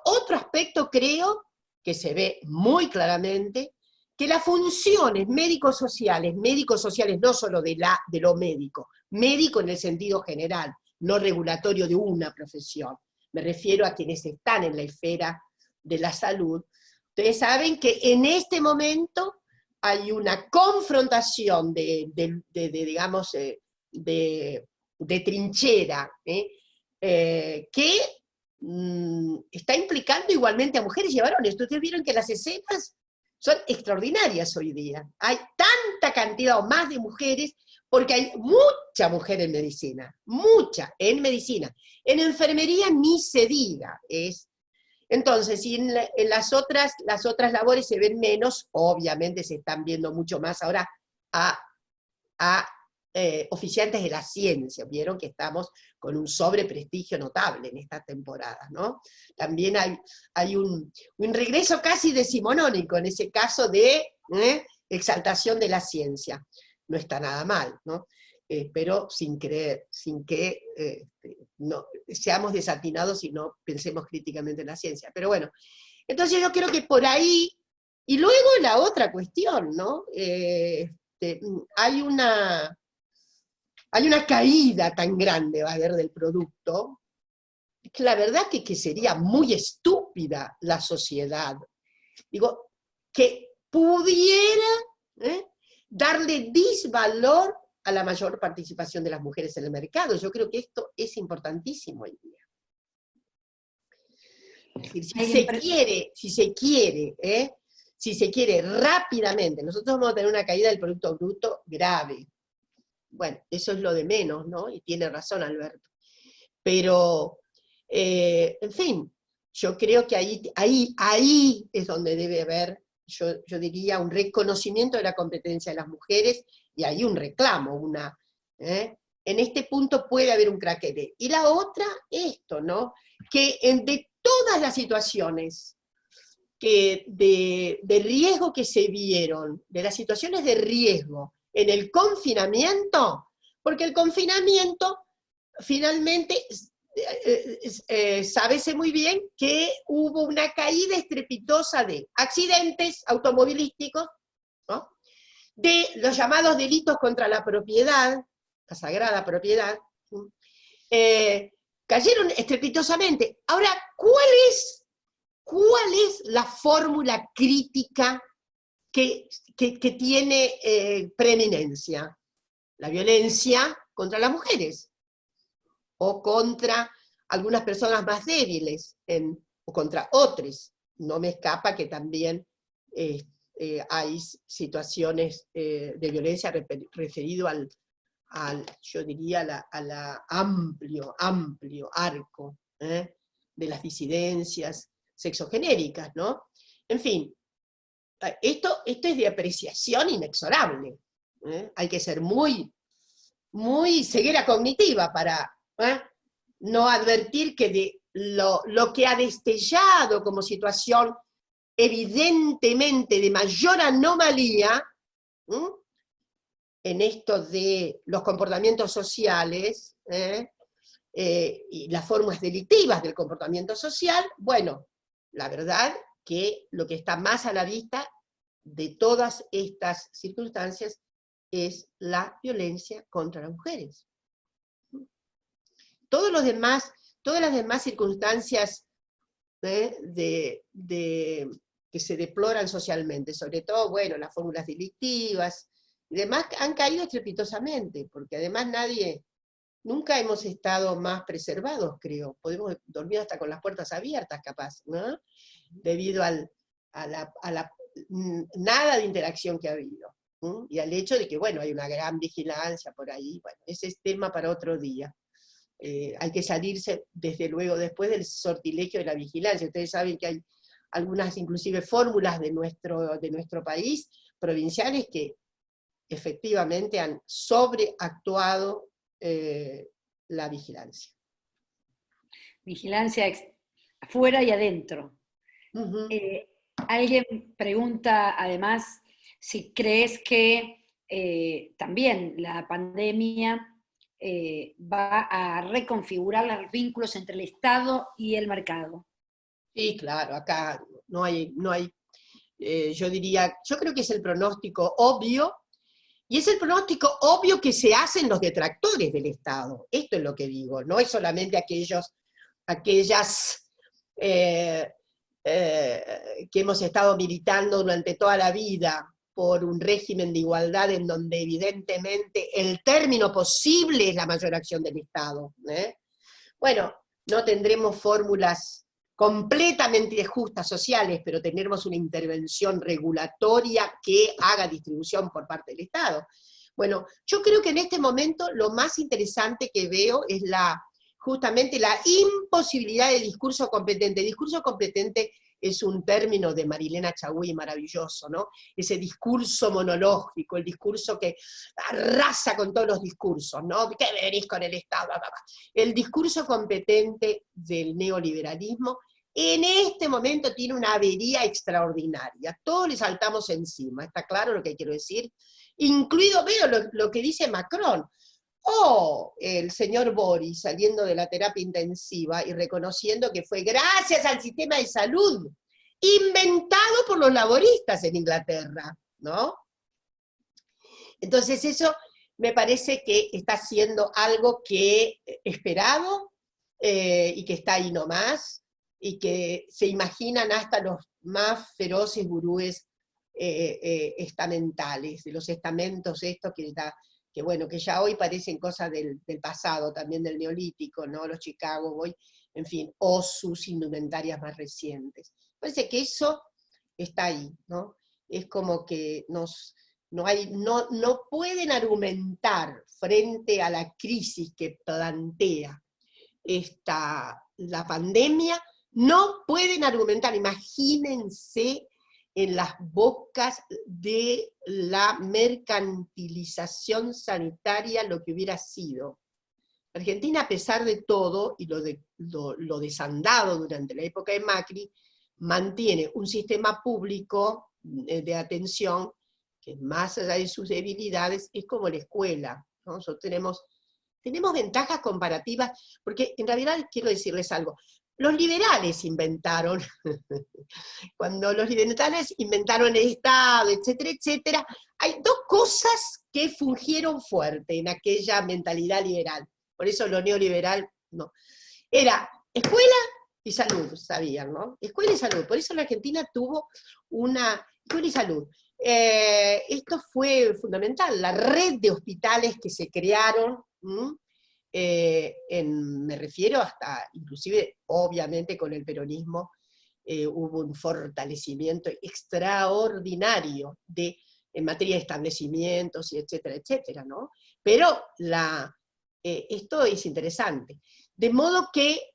Otro aspecto creo que se ve muy claramente, que las funciones médico-sociales no solo de lo médico en el sentido general, no regulatorio de una profesión, me refiero a quienes están en la esfera de la salud. Ustedes saben que en este momento hay una confrontación de trinchera, que está implicando igualmente a mujeres y a varones. Ustedes vieron que las escenas son extraordinarias hoy día. Hay tanta cantidad o más de mujeres, porque hay mucha mujer en medicina, mucha en medicina. En enfermería ni se diga. Entonces, si en las otras labores se ven menos, obviamente se están viendo mucho más ahora a oficiantes de la ciencia. Vieron que estamos con un sobreprestigio notable en esta temporada, ¿no? También hay un regreso casi decimonónico en ese caso de exaltación de la ciencia. No está nada mal, ¿no? Pero sin que no seamos desatinados y no pensemos críticamente en la ciencia. Pero bueno, entonces yo creo que por ahí, y luego la otra cuestión, ¿no? Hay una hay una caída tan grande, va a haber, del producto, que la verdad que sería muy estúpida la sociedad. Digo, que pudiera darle disvalor a la mayor participación de las mujeres en el mercado. Yo creo que esto es importantísimo hoy día. Es decir, si se quiere rápidamente, nosotros vamos a tener una caída del Producto Bruto grave. Bueno, eso es lo de menos, ¿no? Y tiene razón Alberto. Pero, en fin, yo creo que ahí es donde debe haber, yo diría, un reconocimiento de la competencia de las mujeres, y hay un reclamo, en este punto puede haber un craquete. Y la otra, esto, ¿no? Que de todas las situaciones de riesgo que se vieron, de las situaciones de riesgo en el confinamiento, porque el confinamiento finalmente sábese muy bien que hubo una caída estrepitosa de accidentes automovilísticos, ¿no? De los llamados delitos contra la propiedad, la sagrada propiedad, cayeron estrepitosamente. Ahora, ¿cuál es la fórmula crítica que tiene preeminencia? La violencia contra las mujeres, o contra algunas personas más débiles, o contra otros. No me escapa que también hay situaciones de violencia referido yo diría, a la amplio arco de las disidencias sexogenéricas, ¿no? En fin, esto es de apreciación inexorable. Hay que ser muy ceguera cognitiva para no advertir que de lo que ha destellado como situación evidentemente de mayor anomalía, en esto de los comportamientos sociales, y las formas delictivas del comportamiento social, bueno, la verdad que lo que está más a la vista de todas estas circunstancias es la violencia contra las mujeres. Todas las demás circunstancias que se deploran socialmente, sobre todo, bueno, las fórmulas delictivas y demás, han caído estrepitosamente, porque además nunca hemos estado más preservados, creo. Podemos dormir hasta con las puertas abiertas, capaz, ¿no? Debido a la nada de interacción que ha habido. Y al hecho de que, bueno, hay una gran vigilancia por ahí. Bueno, ese es tema para otro día. Hay que salirse, desde luego, después del sortilegio de la vigilancia. Ustedes saben que hay algunas, inclusive, fórmulas de nuestro país, provinciales, que efectivamente han sobreactuado la vigilancia. Vigilancia afuera y adentro. Alguien pregunta, además, si crees que también la pandemia va a reconfigurar los vínculos entre el Estado y el mercado. Sí, claro, acá no hay yo creo que es el pronóstico obvio, y es el pronóstico obvio que se hacen los detractores del Estado. Esto es lo que digo, no es solamente aquellas que hemos estado militando durante toda la vida por un régimen de igualdad en donde evidentemente el término posible es la mayor acción del Estado. Bueno, no tendremos fórmulas completamente justas sociales, pero tendremos una intervención regulatoria que haga distribución por parte del Estado. Bueno, yo creo que en este momento lo más interesante que veo es justamente la imposibilidad de discurso competente. Discurso competente es un término de Marilena Chagüí maravilloso, ¿no? Ese discurso monológico, el discurso que arrasa con todos los discursos, ¿no? ¿Qué venís con el Estado? El discurso competente del neoliberalismo en este momento tiene una avería extraordinaria. Todos le saltamos encima, ¿está claro lo que quiero decir? Incluido, veo lo que dice Macron, o el señor Boris saliendo de la terapia intensiva y reconociendo que fue gracias al sistema de salud inventado por los laboristas en Inglaterra, ¿no? Entonces eso me parece que está haciendo algo que esperado y que está ahí nomás, y que se imaginan hasta los más feroces gurúes estamentales, de los estamentos estos que bueno, que ya hoy parecen cosas del pasado, también del neolítico, ¿no? Los Chicago Boys, en fin, o sus indumentarias más recientes. Parece que eso está ahí, ¿no? Es como que no pueden argumentar frente a la crisis que plantea la pandemia, no pueden argumentar, imagínense en las bocas de la mercantilización sanitaria lo que hubiera sido. Argentina, a pesar de todo, y lo desandado durante la época de Macri, mantiene un sistema público de atención que, más allá de sus debilidades, es como la escuela, ¿no? Nosotros tenemos ventajas comparativas, porque en realidad quiero decirles algo. Los liberales inventaron, cuando los liberales inventaron el Estado, etcétera, etcétera, hay dos cosas que fungieron fuerte en aquella mentalidad liberal. Por eso lo neoliberal, no. Era escuela y salud, sabían, ¿no? Escuela y salud. Por eso la Argentina tuvo una escuela y salud. Esto fue fundamental, la red de hospitales que se crearon, me refiero hasta, inclusive, obviamente con el peronismo, hubo un fortalecimiento extraordinario en materia de establecimientos, y etcétera, etcétera, ¿no? Pero esto es interesante. De modo que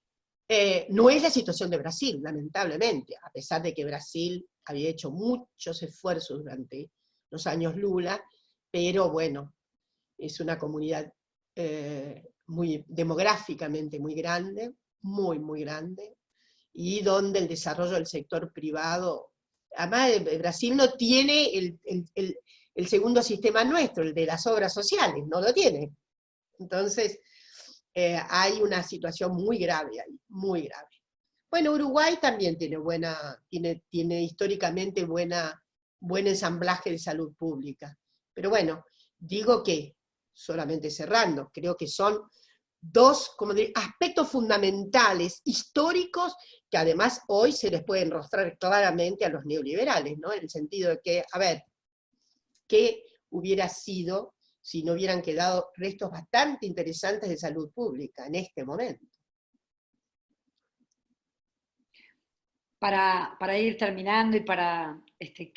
no es la situación de Brasil, lamentablemente, a pesar de que Brasil había hecho muchos esfuerzos durante los años Lula, pero bueno, es una comunidad muy demográficamente muy grande, muy, muy grande, y donde el desarrollo del sector privado, además Brasil no tiene el segundo sistema nuestro, el de las obras sociales, no lo tiene. Entonces, hay una situación muy grave ahí, muy grave. Bueno, Uruguay también tiene históricamente buen ensamblaje de salud pública. Pero bueno, digo que, solamente cerrando, creo que son dos aspectos fundamentales, históricos, que además hoy se les puede enrostrar claramente a los neoliberales, ¿no? En el sentido de que, a ver, ¿qué hubiera sido si no hubieran quedado restos bastante interesantes de salud pública en este momento? Para ir terminando y para después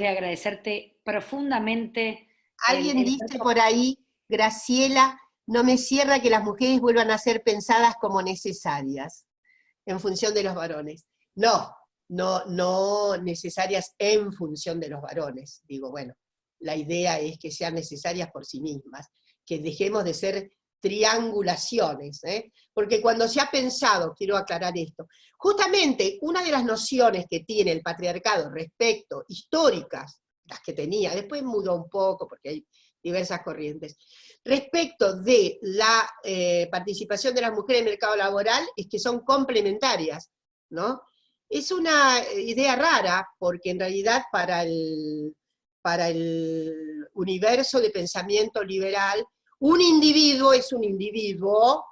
de agradecerte profundamente. Alguien dice por ahí, Graciela, no me cierra que las mujeres vuelvan a ser pensadas como necesarias, en función de los varones. No necesarias en función de los varones. Digo, bueno, la idea es que sean necesarias por sí mismas, que dejemos de ser triangulaciones, porque cuando se ha pensado, quiero aclarar esto, justamente una de las nociones que tiene el patriarcado respecto, históricas, las que tenía, después mudó un poco porque hay diversas corrientes, respecto de la participación de las mujeres en el mercado laboral, es que son complementarias, ¿no? Es una idea rara, porque en realidad para el universo de pensamiento liberal, un individuo es un individuo,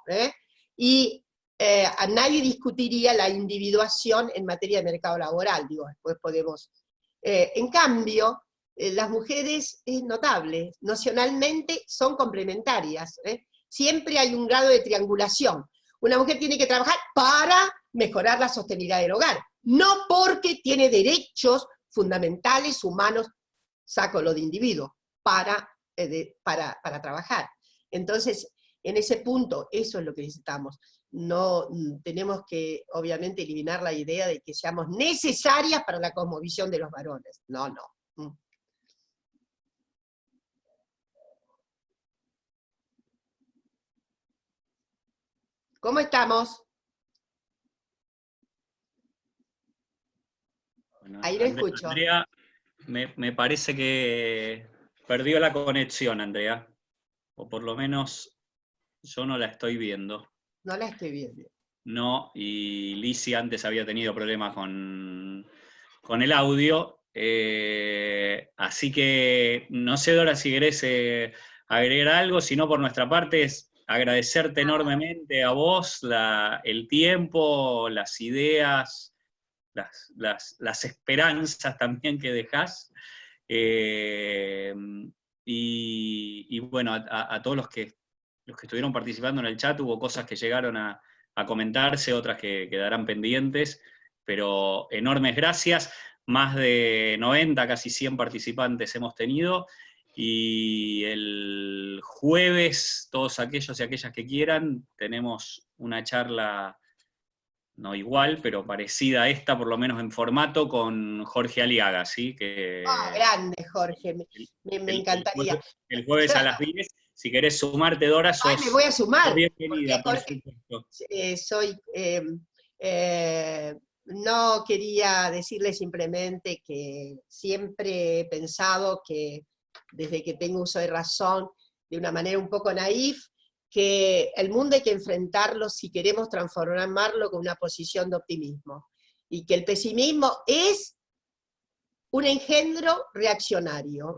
y a nadie discutiría la individuación en materia de mercado laboral, digo, después podemos. En cambio, las mujeres es notable, nocionalmente son complementarias, siempre hay un grado de triangulación. Una mujer tiene que trabajar para mejorar la sostenibilidad del hogar, no porque tiene derechos fundamentales, humanos, saco lo de individuo, para trabajar. Entonces, en ese punto, eso es lo que necesitamos. No tenemos que, obviamente, eliminar la idea de que seamos necesarias para la cosmovisión de los varones. No. ¿Cómo estamos? Bueno, ahí lo escucho. Andrea, me parece que perdió la conexión, Andrea. O por lo menos yo no la estoy viendo. No la estoy viendo. No, y Lizzy antes había tenido problemas con el audio, Así que no sé, Dora, si querés agregar algo, si no, por nuestra parte es agradecerte enormemente a vos el tiempo, las ideas, las esperanzas también que dejás. Y bueno, a todos los que estuvieron participando en el chat, hubo cosas que llegaron a comentarse, otras que quedarán pendientes, pero enormes gracias. Más de 90, casi 100 participantes hemos tenido, y el jueves, todos aquellos y aquellas que quieran, tenemos una charla, no igual, pero parecida a esta, por lo menos en formato, con Jorge Aliaga, ¿sí? Grande, Jorge, me encantaría. El jueves a las 10, si querés sumarte, Dora, sos, me voy a sumar, sos bienvenida, por Jorge, supuesto. No quería decirle simplemente que siempre he pensado que, desde que tengo uso de razón, de una manera un poco naif, que el mundo hay que enfrentarlo si queremos transformarlo con una posición de optimismo, y que el pesimismo es un engendro reaccionario.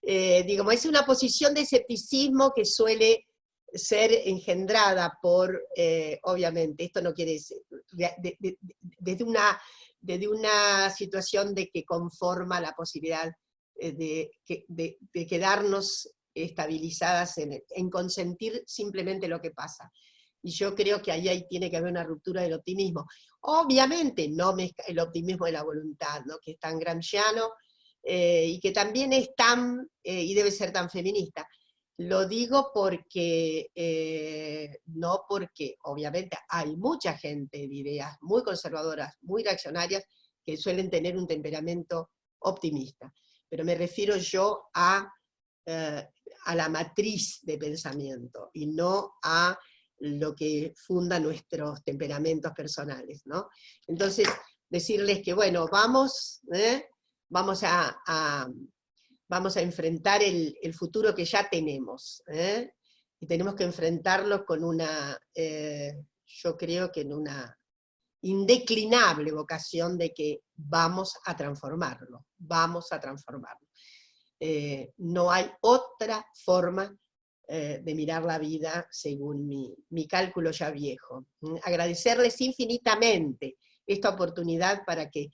Digamos, es una posición de escepticismo que suele ser engendrada por, obviamente, esto no quiere decir, desde una situación de que conforma la posibilidad de quedarnos estabilizadas en consentir simplemente lo que pasa. Y yo creo que ahí tiene que haber una ruptura del optimismo. Obviamente no el optimismo de la voluntad, ¿no? Que es tan gramsciano, y que también es tan, y debe ser tan feminista. Lo digo porque, no porque, obviamente hay mucha gente de ideas muy conservadoras, muy reaccionarias, que suelen tener un temperamento optimista, pero me refiero yo a la matriz de pensamiento, y no a lo que funda nuestros temperamentos personales, ¿no? Entonces, decirles que, bueno, vamos a enfrentar el futuro que ya tenemos, y tenemos que enfrentarlo con yo creo que en una indeclinable vocación de que vamos a transformarlo. No hay otra forma de mirar la vida según mi cálculo ya viejo. Agradecerles infinitamente esta oportunidad para que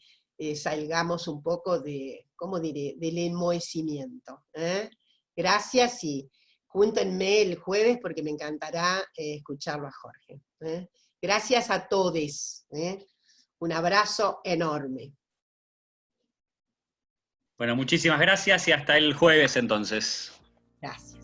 salgamos un poco ¿cómo diré?, del enmohecimiento. Gracias, y júntenme el jueves porque me encantará escucharlo a Jorge. Gracias a todos. Un abrazo enorme. Bueno, muchísimas gracias y hasta el jueves entonces. Gracias.